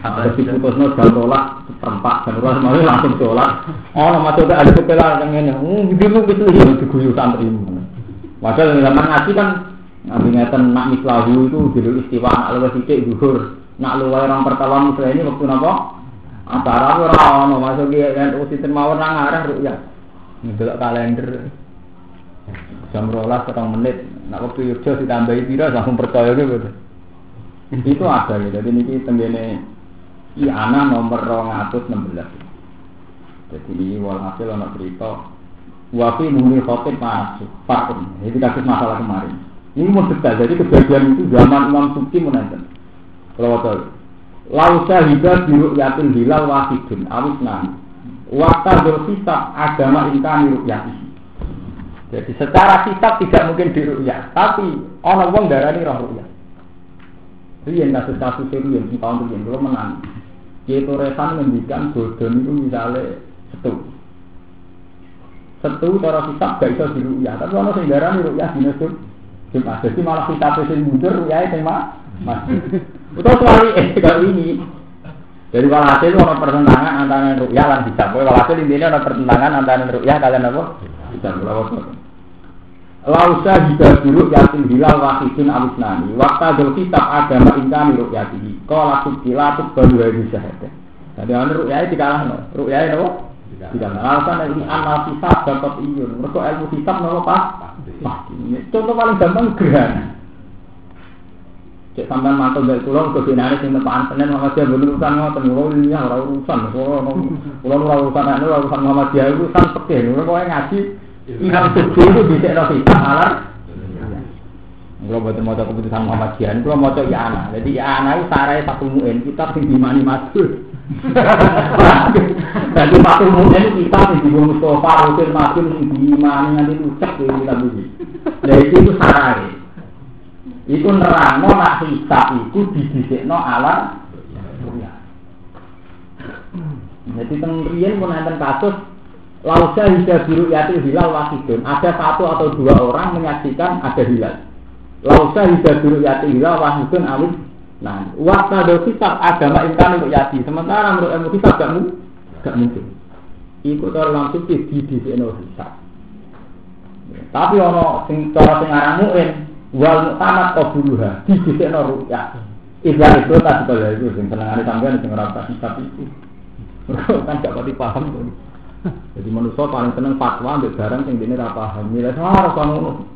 Kalau diputusno jam 12 seperempat jam 12 malah langsung salat. Ono maksudnya ada kepelan yang ngene. Bidimu wis liyo diguyu santri. Padahal zaman ngaji kan nabi ngeten nak mislahu itu dulu istiwa nak luwih sithik zuhur. Nak luwih orang pertawon ini waktu napa? Acara ora ono masuk ki NU sistem mawon nang arah ru'yah. Ndelok kalender. Jam 12 setengah menit. Nak waktu Yogyo ditambahi pira langsung percaya gitu. Itu ada gitu. Jadi niki tenggene Iana nomor 216. Jadi ini walhasil ana cerita wa fi muni khatib masuk. Fakun. Ini kasus masalah kemarin. Ini mau detail. Jadi kejadian itu zaman Imam Subki menenten. Kalau betul lau syahidah biru yatin hilal wahidun awisnan wakta berhisab agama ingkani ru'yati. Jadi secara hisab tidak mungkin diru'yah, tapi orang wong darani roh ru'yah. Riyen kasus-kasus itu yang tahun itu belum menang. Yaitu resan mendikan bodon itu misalnya setu cara hisab gak bisa diru'yah, tapi orang sing darani ru'yah dinasut. Jadi malah hisab sing mundur ru'yah sing masih. Betul sekali kalau ini. Jadi walhasil ada pertentangan antara ru'yah dan hisab. Walhasil intinya ada pertentangan antara ru'yah kalian apa? Hisab. Lausa hidal dulu yakin hilal wahidun awisnani. Waktu dulu kitab agama ingkani ru'yatihi. Qala subkilatuk baru hadis syahadah. Jadi ana ru'yah dikalahno. Ru'yah apa? Dikalahno. Alasan ini anal hisab dapat iyun. Mergo ilmu hisab napa pas? Contoh paling gampang gerhana. Cek sampean mantu mbek kula kok dinane sing tepakan Senin Muhammadiyah mboten urusan ngoten kula ini ora urusan kula ora urusan Muhammadiyah itu urusan fikih kula kowe ngaji Imam Subuh itu disekno kitab alar kula mboten maca keputusan Muhammadiyah kula maca ya ana jadi ya ana itu sarae satu muin kitab sing dimani matur dadi satu muin kitab sing digo Mustofa Rukin Matur sing dimani nganti ucap kitab iki lha itu sarae iku nerangno nak hisab iku didhisikno alam dunya. Jadi teng riyen pun enten kasus lausa hija biru yati hilal wahidun. Ada satu atau dua orang menyaksikan ada hilal. Lausa hija biru yati hilal wahidun awit. Nah, waktu hisab agama imkan untuk yati. Sementara menurut ilmu hisab gak mungkin. Iku cara langsung didhisikno hisab. Tapi ono sing cara sing aran muin wal muktamad qabuluha dijisekno ru'ya. Ibarat itu tadi kalau itu sing senengane sampean sing ora tak hisab itu. Kan gak pati paham to. Jadi manusia paling seneng fatwa mbek barang sing dene ora paham. Milih ora ngono.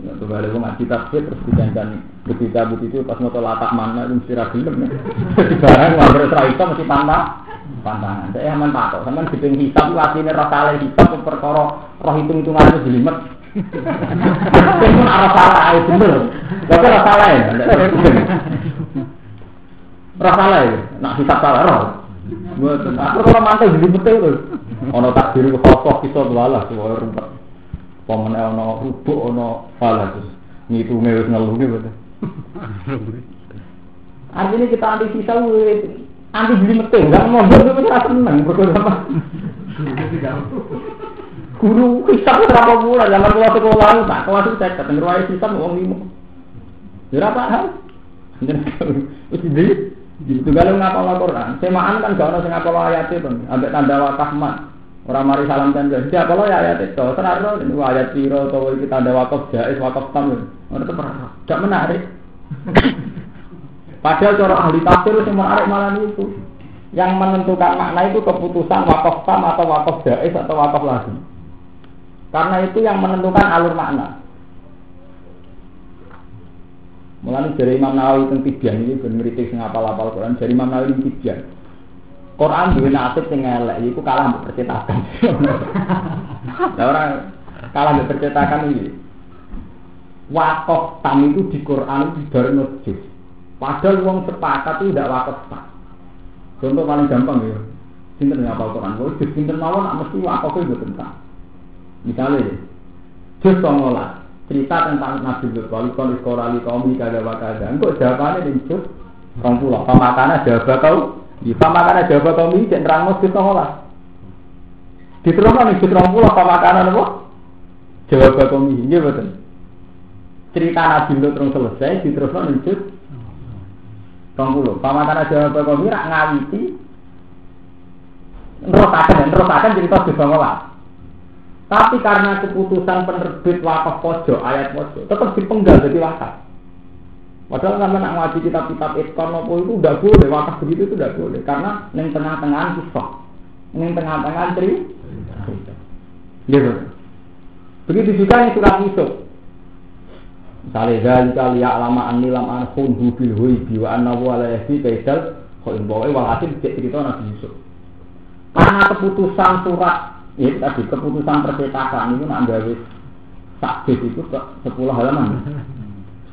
Ya to bali wong ngaji tafsir terus dijangan ketika itu pas moto latak mana mesti ra gelem. Jadi barang wae ora iso mesti pantangan. Saya aman patok, sampean diping hisab atine ora salah hisab perkara roh hitung-hitungan itu jelimet. Pun arah salah itu bener. Tapi arah salah ya. Arah salah ya. Nak hisab salah roh. Betul. Aku kalau mantel jadi betul tuh. Ono takdir kosong kita dolalah semua rumput. Pemene ono rubuk ono salah terus ngitungnya wis ngeluh betul. Artinya kita anti hisab anti jadi betul. Enggak mau betul itu rasa seneng betul apa? Guru hisab berapa bulan zaman kelas sekolah tak kelas itu saya ketemu ruang hisab uang 5 berapa hal itu kalau ngapal Al-Quran semaan kan gak ada yang ngapal ayat itu ambek tanda wakaf mat orang mari salam tanda siapa lo ya ayat itu terang ini ayat piro atau itu tanda wakaf jais wakaf tam itu pernah gak menarik padahal cara ahli tafsir yang menarik malah itu yang menentukan makna itu keputusan wakaf tam atau wakaf jais atau wakaf lagi. Karena itu yang menentukan alur makna. Mulane dari Imam Nawawi teng Tibyan iki ben ngritik sing apal-apal Quran, dari Imam Nawawi teng Tibyan. Quran duwe nasib sing elek iku kalah mbek percetakan. Lah ora kalah mbek percetakan iki. Wakaf tam itu di Quran dibarno juz. Padahal wong sepakat itu ndak wakaf tam. Contoh paling gampang ya. Sinten ngapal Quran, kok juz sinten mawon mesti wakaf itu tentang. Misalnya, juz 19 cerita tentang Nabi Lut, walikon iskorali kaum kada wakada. Engkau jawabannya di juz 20. Pemakannya jawab kau, di pemakannya jawab kau ini jangan terang juz 19. Diteruskan di juz 20 pemakannya apa? Jawab kau ini, iya betul. Cerita Nabi Lut terus selesai, diteruskan di juz 20. Pemakannya jawab kau ini rak ngawiti, nerusakan cerita juz 19. Tapi karena keputusan penerbit wakaf pojok, ayat pojok, tetap dipenggal jadi wakaf. Padahal kan nak ngaji kitab-kitab Itqan nopo itu tidak boleh, wakaf begitu itu tidak boleh. Karena yang tengah-tengah kisah, yang tengah-tengah cerita. Gitu. Begitu juga yang surat Yusuf. Misalnya, zalika liya'lama anni lam ankhunhu bil huibi wa annahu ala yahdi kaidal khain bawa walhasil cerita Nabi Yusuf. Karena keputusan surat itu tadi keputusan percetakan itu nak gawe sakit itu 10 halaman.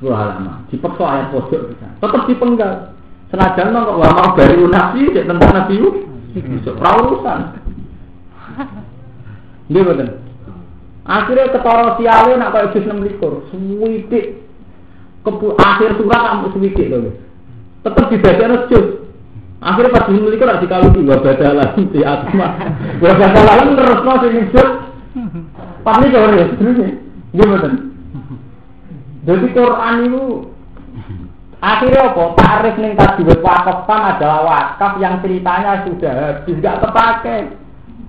10 halaman. Dipeksa ayat pojok bisa. Tetap dipenggal. Senajan kok mau dari Nabi tentang Nabi Yusuf urusan. Nggih betul. Akhirnya ketara siale nak kaya juz 26. Suwidik akhir surat amuk suwidik lho. Tetap dibacane juz. Akhirnya pas memiliki nak dikali dua badalah di atma, dua badalah terus masih hidup. Pas ni kau ni, gimana? Jadi Quran itu akhirnya apa? Tarif ning tadi wakaf tam adalah wakaf yang ceritanya sudah habis, tidak terpakai.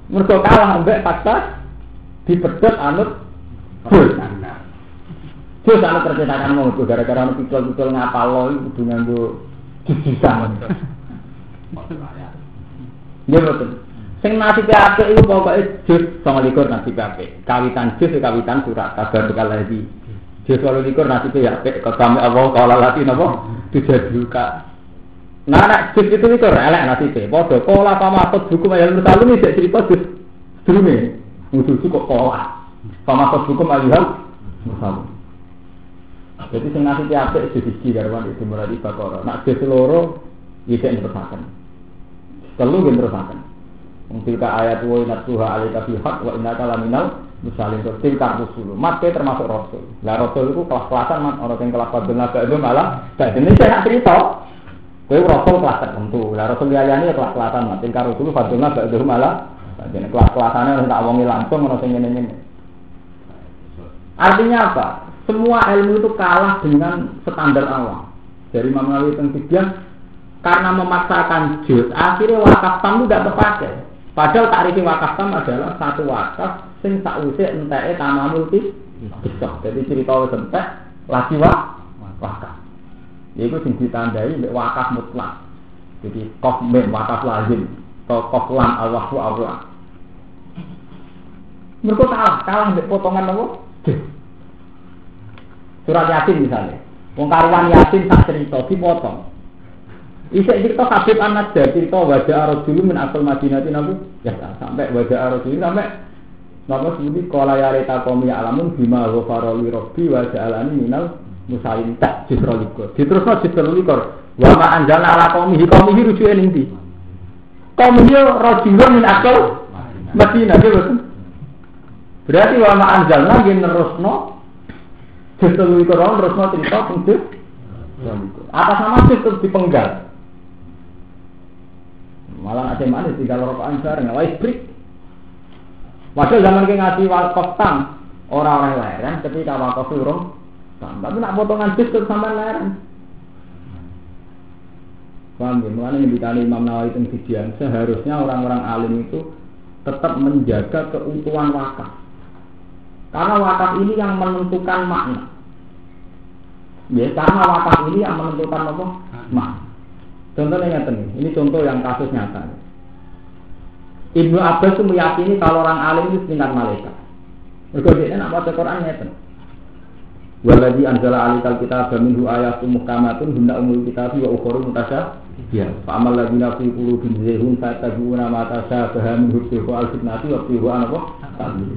Mergo kalah ambek fakta dipedhot anut juz. Juz anut percetakan mau gara-gara anu pikul-pikul ngapal lo itu kudu nganggo juz-juzan. Nggih betul. Sing nasib apik iku pokoke juz 29 nasib apik. Kawitan juz kawitan surat kabar bekal lagi. Juz 28 nasibe ya apik kami Allah kala lati napa dijaduka. Nah nek juz itu elek nasibe. Padha kala pamakut hukum ayat mursalun iki cerita juz sedurunge. Musuh kok kala. Pamakut hukum ayat mursalun. Jadi sing nasibe apik juz 1 garwan itu mulai Baqarah. Nek juz 2 iki terusaken. Telu gen terusaken. Tilka ayat wa inatuha alika fi haq wa innaka laminal misalin tilka rusul. Mate termasuk rasul. Lah rasul itu kelas-kelasan man ana sing kelas padha itu malah dadene saya cerita. Kowe rasul kelas tertentu. Lah rasul liyane ya kelas-kelasan man tilka rusul padha itu malah dadene kelas-kelasane ora tak wongi langsung ana sing ngene-ngene. Artinya apa? Semua ilmu itu kalah dengan standar Allah. Dari Imam Nawawi teng karena memaksakan juz, akhirnya wakaf tam itu tidak terpakai. Padahal takrif wakaf tam adalah satu wakaf sing sakwise enteke tamamul kisah. Jadi cerita wis entek lagi wakaf. Yaiku sing ditandai mek wakaf mutlak. Jadi qaf mim wakaf lazim, atau qaf lam Allahu Allah. Mergo kalah mek potongan apa? Surat Yasin misalnya. Wong karuan Yasin sak cerita dipotong. Isek cerita Habib An-Najjar cerita wajah ar-rajul min asal Madinah nabu ya sampai wajah ar-rajul sampai nama sebuti qala ya reta qaumi alamun bima ghafara li rabbi wa ja'alani minal musalimin tak jisrolikor diterusno jisrolikor wa ma anzalna ala qaumihi rujuke ning ndi qaumihi rajulun min asal Madinah betul berarti wa ma anzalna nggih nerusno jisrolikor nerusno cerita penting atas nama itu dipenggal. Malah ada manis tinggal rokokan bareng, wis break. Padahal zaman ke ngaji wakaf tam, orang-orang leren ketika wakaf urung tam, tapi nak potongan juz terus sama leren. Paham ya? Mulanya ngendikane Imam Nawawi teng Sidian, seharusnya orang-orang alim itu tetap menjaga keutuhan wakaf. Karena wakaf ini yang menentukan makna. Ya, karena wakaf ini yang menentukan apa? Makna. Contohnya nyata ini contoh yang kasus nyata. Ibnu Abbas itu meyakini kalau orang alim itu setingkat malaikat. Mereka dia nak baca Quran nyata. Waladhi anzala alikal kitab minhu ayatun muhkamatun hunna umul kitab wa ukharu mutasyabihah. Fa amal ladzina fi qulubihim zayghun fayattabi'una ma tashabaha minhu ibtigha'a al-fitnati wa ibtigha'a ta'wil.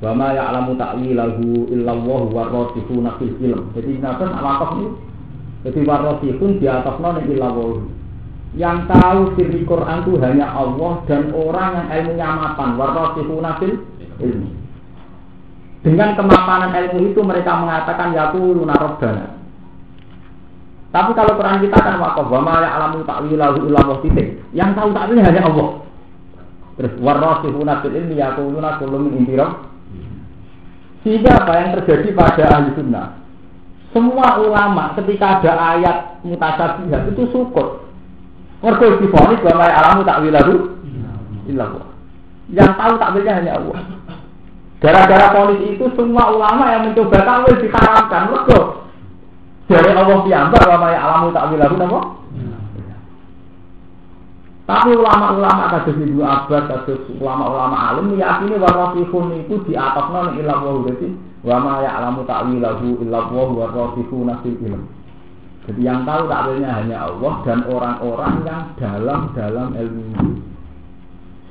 Wa ma ya'lamu ta'wilahu illa Allah wa rasikhuna fil ilm. Jadi kenapa wakaf ini? Jadi warasikhun di atasnya illa Allah. Yang tahu siri Quran itu hanya Allah dan orang yang ilmunya mapan. Warasikhuna fil ilm. Dengan kemapanan ilmu itu mereka mengatakan yaquluna rabbana. Tapi kalau Quran kita kan wakaf wa ma ya'lamu ta'wilahu illa Allah titik. Yang tahu ta'wilnya hanya Allah. Terus warasikhuna fil ilmi yaquluna kullu min indi rabb. Sehingga apa yang terjadi pada ahli sunnah? Semua ulama ketika ada ayat mutasyabihat itu syukur. Mergo difonis bahwa alamu takwilahu illallah. Yang tahu takwilnya hanya Allah. Gara-gara fonis itu semua ulama yang mencoba takwil diharamkan. Mergo dari Allah piyambak bahwa alamu takwilahu napa? Tapi ulama-ulama kados Ibnu Abbas, kados ulama-ulama alim meyakini bahwa rasikhun itu di atasnya illa Allah. Jadi wa ma ya'lamu ta'wilahu illa Allah wa rasikhuna fil ilm. Jadi yang tahu takwilnya hanya Allah dan orang-orang yang dalam ilmu.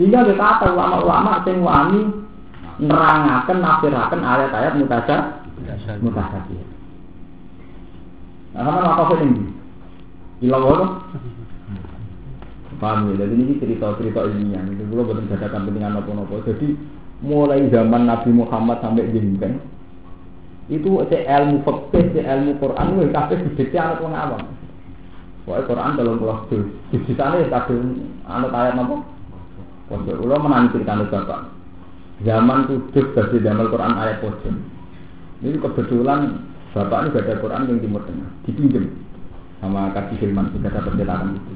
Sehingga kita ulama-ulama sing wani nerangaken nafsiraken ayat-ayat mutasyabih. Nah, sampeyan apa ini? Illa Allah. Paham ya, jadi ini cerita-cerita ilmiah. Itu dulu bukan jadakan pentingan apa-apa. Jadi mulai zaman Nabi Muhammad sampai jenjang itu ilmu fikih, ilmu Quran itu kabeh didikte anak wong awam. Pokoke Quran 30 juz. Di sana kadung anut ayat napa? Pojok kula menangi ceritane bapak. Zaman kudus dadi damel Quran ayat pojok. Ini kebetulan bapak ini baca Quran yang Timur Tengah, dipinjem sama Kaki Hilman sudah dapat cetakan itu.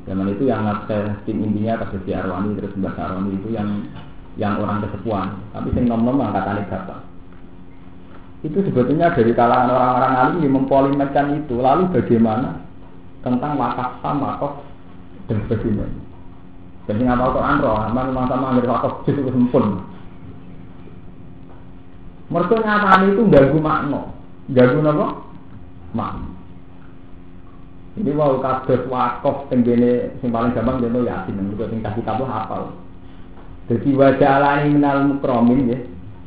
Zaman itu yang naskah tim intinya Kaki Arwani terus Mbah Arwani itu yang orang kesepuan, tapi sing nom-nom angkatane bapak. Itu sebetulnya dari kalangan orang-orang alim yang mempolimerkan itu. Lalu bagaimana tentang wakaf dan sebagainya. Jadi ngapal Quran roh, memang sama anggar wakaf justru sempun. Mereka nyatanya itu ganggu makna. Jago napa? Mak. Ini wau kados wakaf tenggene sing paling gampang contoh Yasin niku sing kasih kitab hafal. Dadi wajalani minal mukramin nggih.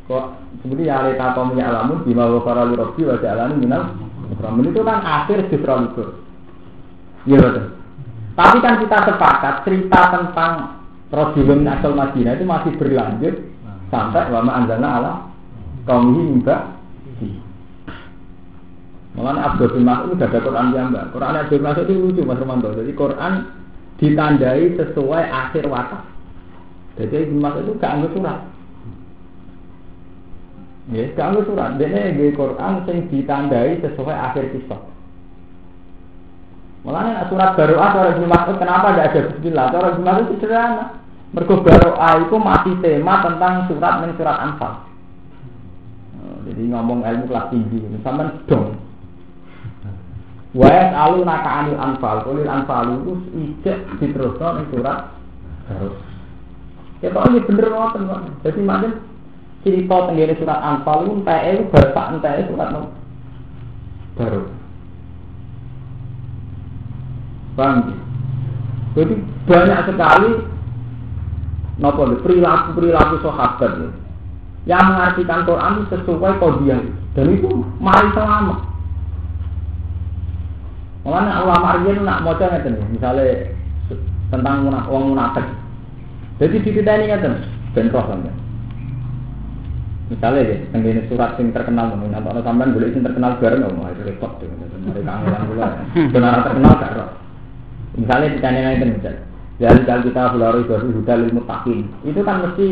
Kok seperti ya aleta kaum ya alamun bima wa faralu rabbi wajalani minal mukramin itu kan akhir justru itu. Iya betul. Tapi kan kita sepakat cerita tentang Rasulullah asal Madinah itu masih berlanjut sampai wa ma anzalna ala qaumihi minta. Malah Abdul bin Mas'ud itu ada Quran jamba. Quran Abdul Mas'ud itu lucu Mas Romanto. Jadi Quran ditandai sesuai akhir wakaf. Jadi Ibnu Mas'ud itu gak nganggo surat. Ya, gak nganggo surat. Dene nggih Quran sing ditandai sesuai akhir kisah. Malah surat Baroah surat Ibnu Mas'ud kenapa tidak ada bismillah? Surat Ibnu Mas'ud itu sederhana. Mergo Baroah itu masih tema tentang surat ning surat Anfal. Jadi ngomong ilmu kelas tinggi, sampean dong. Wa alu naka anil anfal, kulil anfal itu ijek diterusno ning surat Baroah. Ketok iki bener ngoten kok. Dadi macam cerita tenggene surat Anfal itu enteke bapak enteke surat Baroah. Bang. Jadi banyak sekali perilaku sahabat yang mengartikan Quran sesuai kodiah dan itu mari selamat. Mulane ulama riyen nak maca ngeten misalnya tentang wong munafik. Jadi dititeni ngeten ben roh sampeyan. Misalnya ya, tengene surat sing terkenal ngono, ana sampean golek sing terkenal bareng ngono, itu repot to. Mari kangelan kula. Benar terkenal gak roh. Misalnya ditanya ngeten misal. Jadi kalau kita belajar itu hudal muttaqin. Itu kan mesti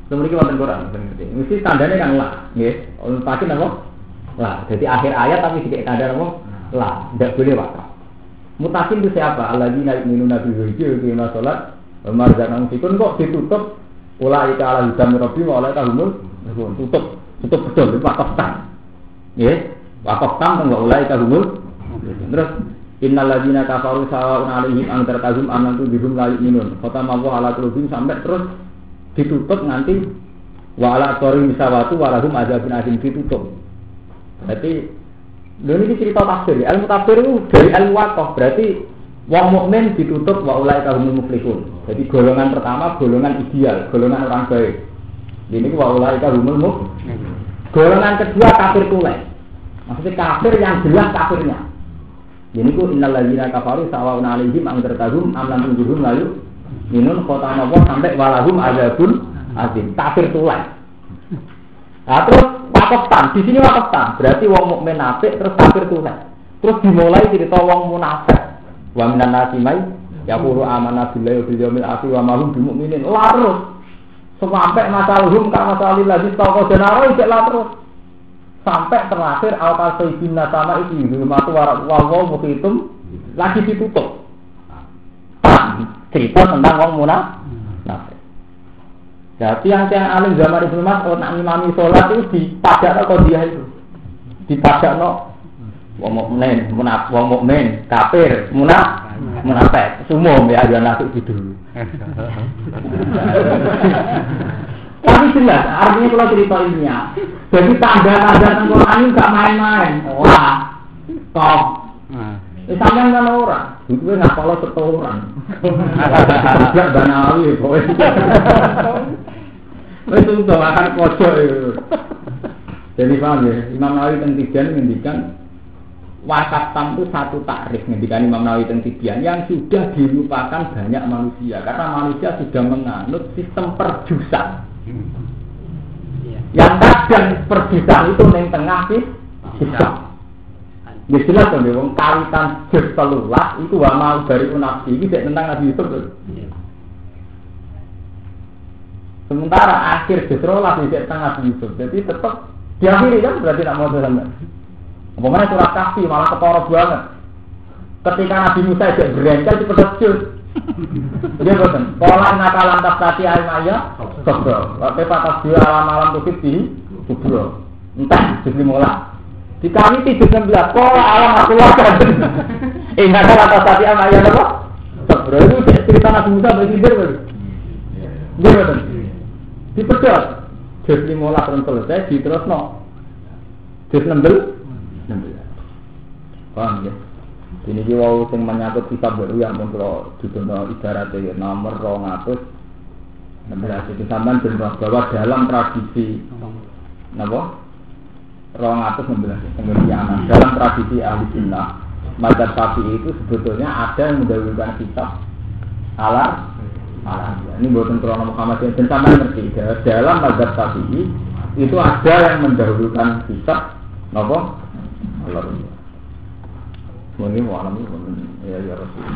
memiliki wonten Quran, mesti tandanya kan lah, nggih. Muttaqin apa? Lah. Jadi akhir ayat tapi dikek tanda apa? Lah, tidak boleh wakaf. Muttaqin itu siapa? Alladzina yu'minuna bil ghaibi wa yuqimuna shalat wa ma razaqnahum fikun kok ditutup ulaika ala hudam rabbi wa ulaika humul tutup betul wakaf tam. Nggih, wakaf tam wa ulaika humul. Terus innal ladzina kafaru sawa'un 'alaihim antartahum am lam tudhum la yu'minun. Khatama ala qulubihim sampai terus ditutup nanti wa ala qari misawatu wa lahum adzabun azim ditutup. Berarti ini cerita tafsir. Ilmu tafsir itu dari ilmu wakaf. Berarti wong mukmin ditutup wa ulaika humul muflihun. Jadi golongan pertama golongan ideal, golongan orang baik. Ini wa ulaika humul muflihun. Golongan kedua kafir tulen. Maksudnya kafir yang jelas kafirnya. Ini ku innal ladzina kafaru sawa'un 'alaihim antartahum am lam tunzirhum la yu'minun khatama sampai walahum adzabun azim. Kafir tulen. Nah, terus wakaf tam, di sini wakaf tam berarti wong mukmin apik terus kafir tulen. Terus dimulai cerita wong munafik. Wa minan nasi mai yaqulu amanna billahi wa bil yaumil akhir wa ma hum bimumin. Larus sampai masalahum ka masalil ladzi taqwa janaro iki terus sampai terakhir al-qasaibina sama itu hurmatu wa muhitum lagi ditutup. Cerita tentang wong munafik. Nah, tiang-tiang alim zaman Ibnu Mas'ud nak ngimami sholat itu dipadakno qadhiyah itu. Dipadakno wong mukmin, kafir, munafik, sumum ya jangan masuk gitu. Tapi jelas, artinya kalau cerita ilmiah. Jadi tanda-tanda tentang Quran itu gak main-main. Wah, kok. Sampeyan kan ora, itu nggak kalau setoran. Tidak banawi, pokoknya. Itu sudah akan pojok itu. Jadi paham ya, Imam Nawawi teng Tibian menghentikan wakaf tam itu satu takrif menghentikan Imam Nawawi teng Tibian yang sudah dilupakan banyak manusia karena manusia sudah menganut sistem perjusan. Yang kadang perjusan itu neng tengah sih. Ya jelas kan, wong kawitan juz 13 itu wa mau dari nafsi iki tentang Nabi Yusuf. Sementara akhir juz 13 tentang Nabi Yusuf. Jadi tetap diakhiri kan berarti tidak mau sampai. Umpamanya surat Kahfi malah ketara banget. Ketika Nabi Musa jadi berencana dipedet juz. Dia boten. Pola nakalan tafsati al-maya sobro. Waktu patas dia alam-alam tukit di kubro. Entah juz 15. Di kami 19 pola alam aku lakukan. Ingat kata tadi sama ayat apa? Sebelum itu cerita Nabi Musa bersindir baru. Dia betul. Dipedot. Jadi mulai terus selesai, diterus no. Juz 16. Paham ya? Ini juga yang menyangkut kitab baru yang mungkin dikenal ibaratnya nomor 216 itu sampai jelas bahwa dalam tradisi apa? 216 pengertian dalam tradisi ahli sunnah mazhab Syafi'i itu sebetulnya ada yang mendahulukan kitab alar. Ini buatan krono Muhammad yang sampai ngerti dalam mazhab Syafi'i itu ada yang mendahulukan kitab apa? Alar. Mungkin malam ini ya Rasul.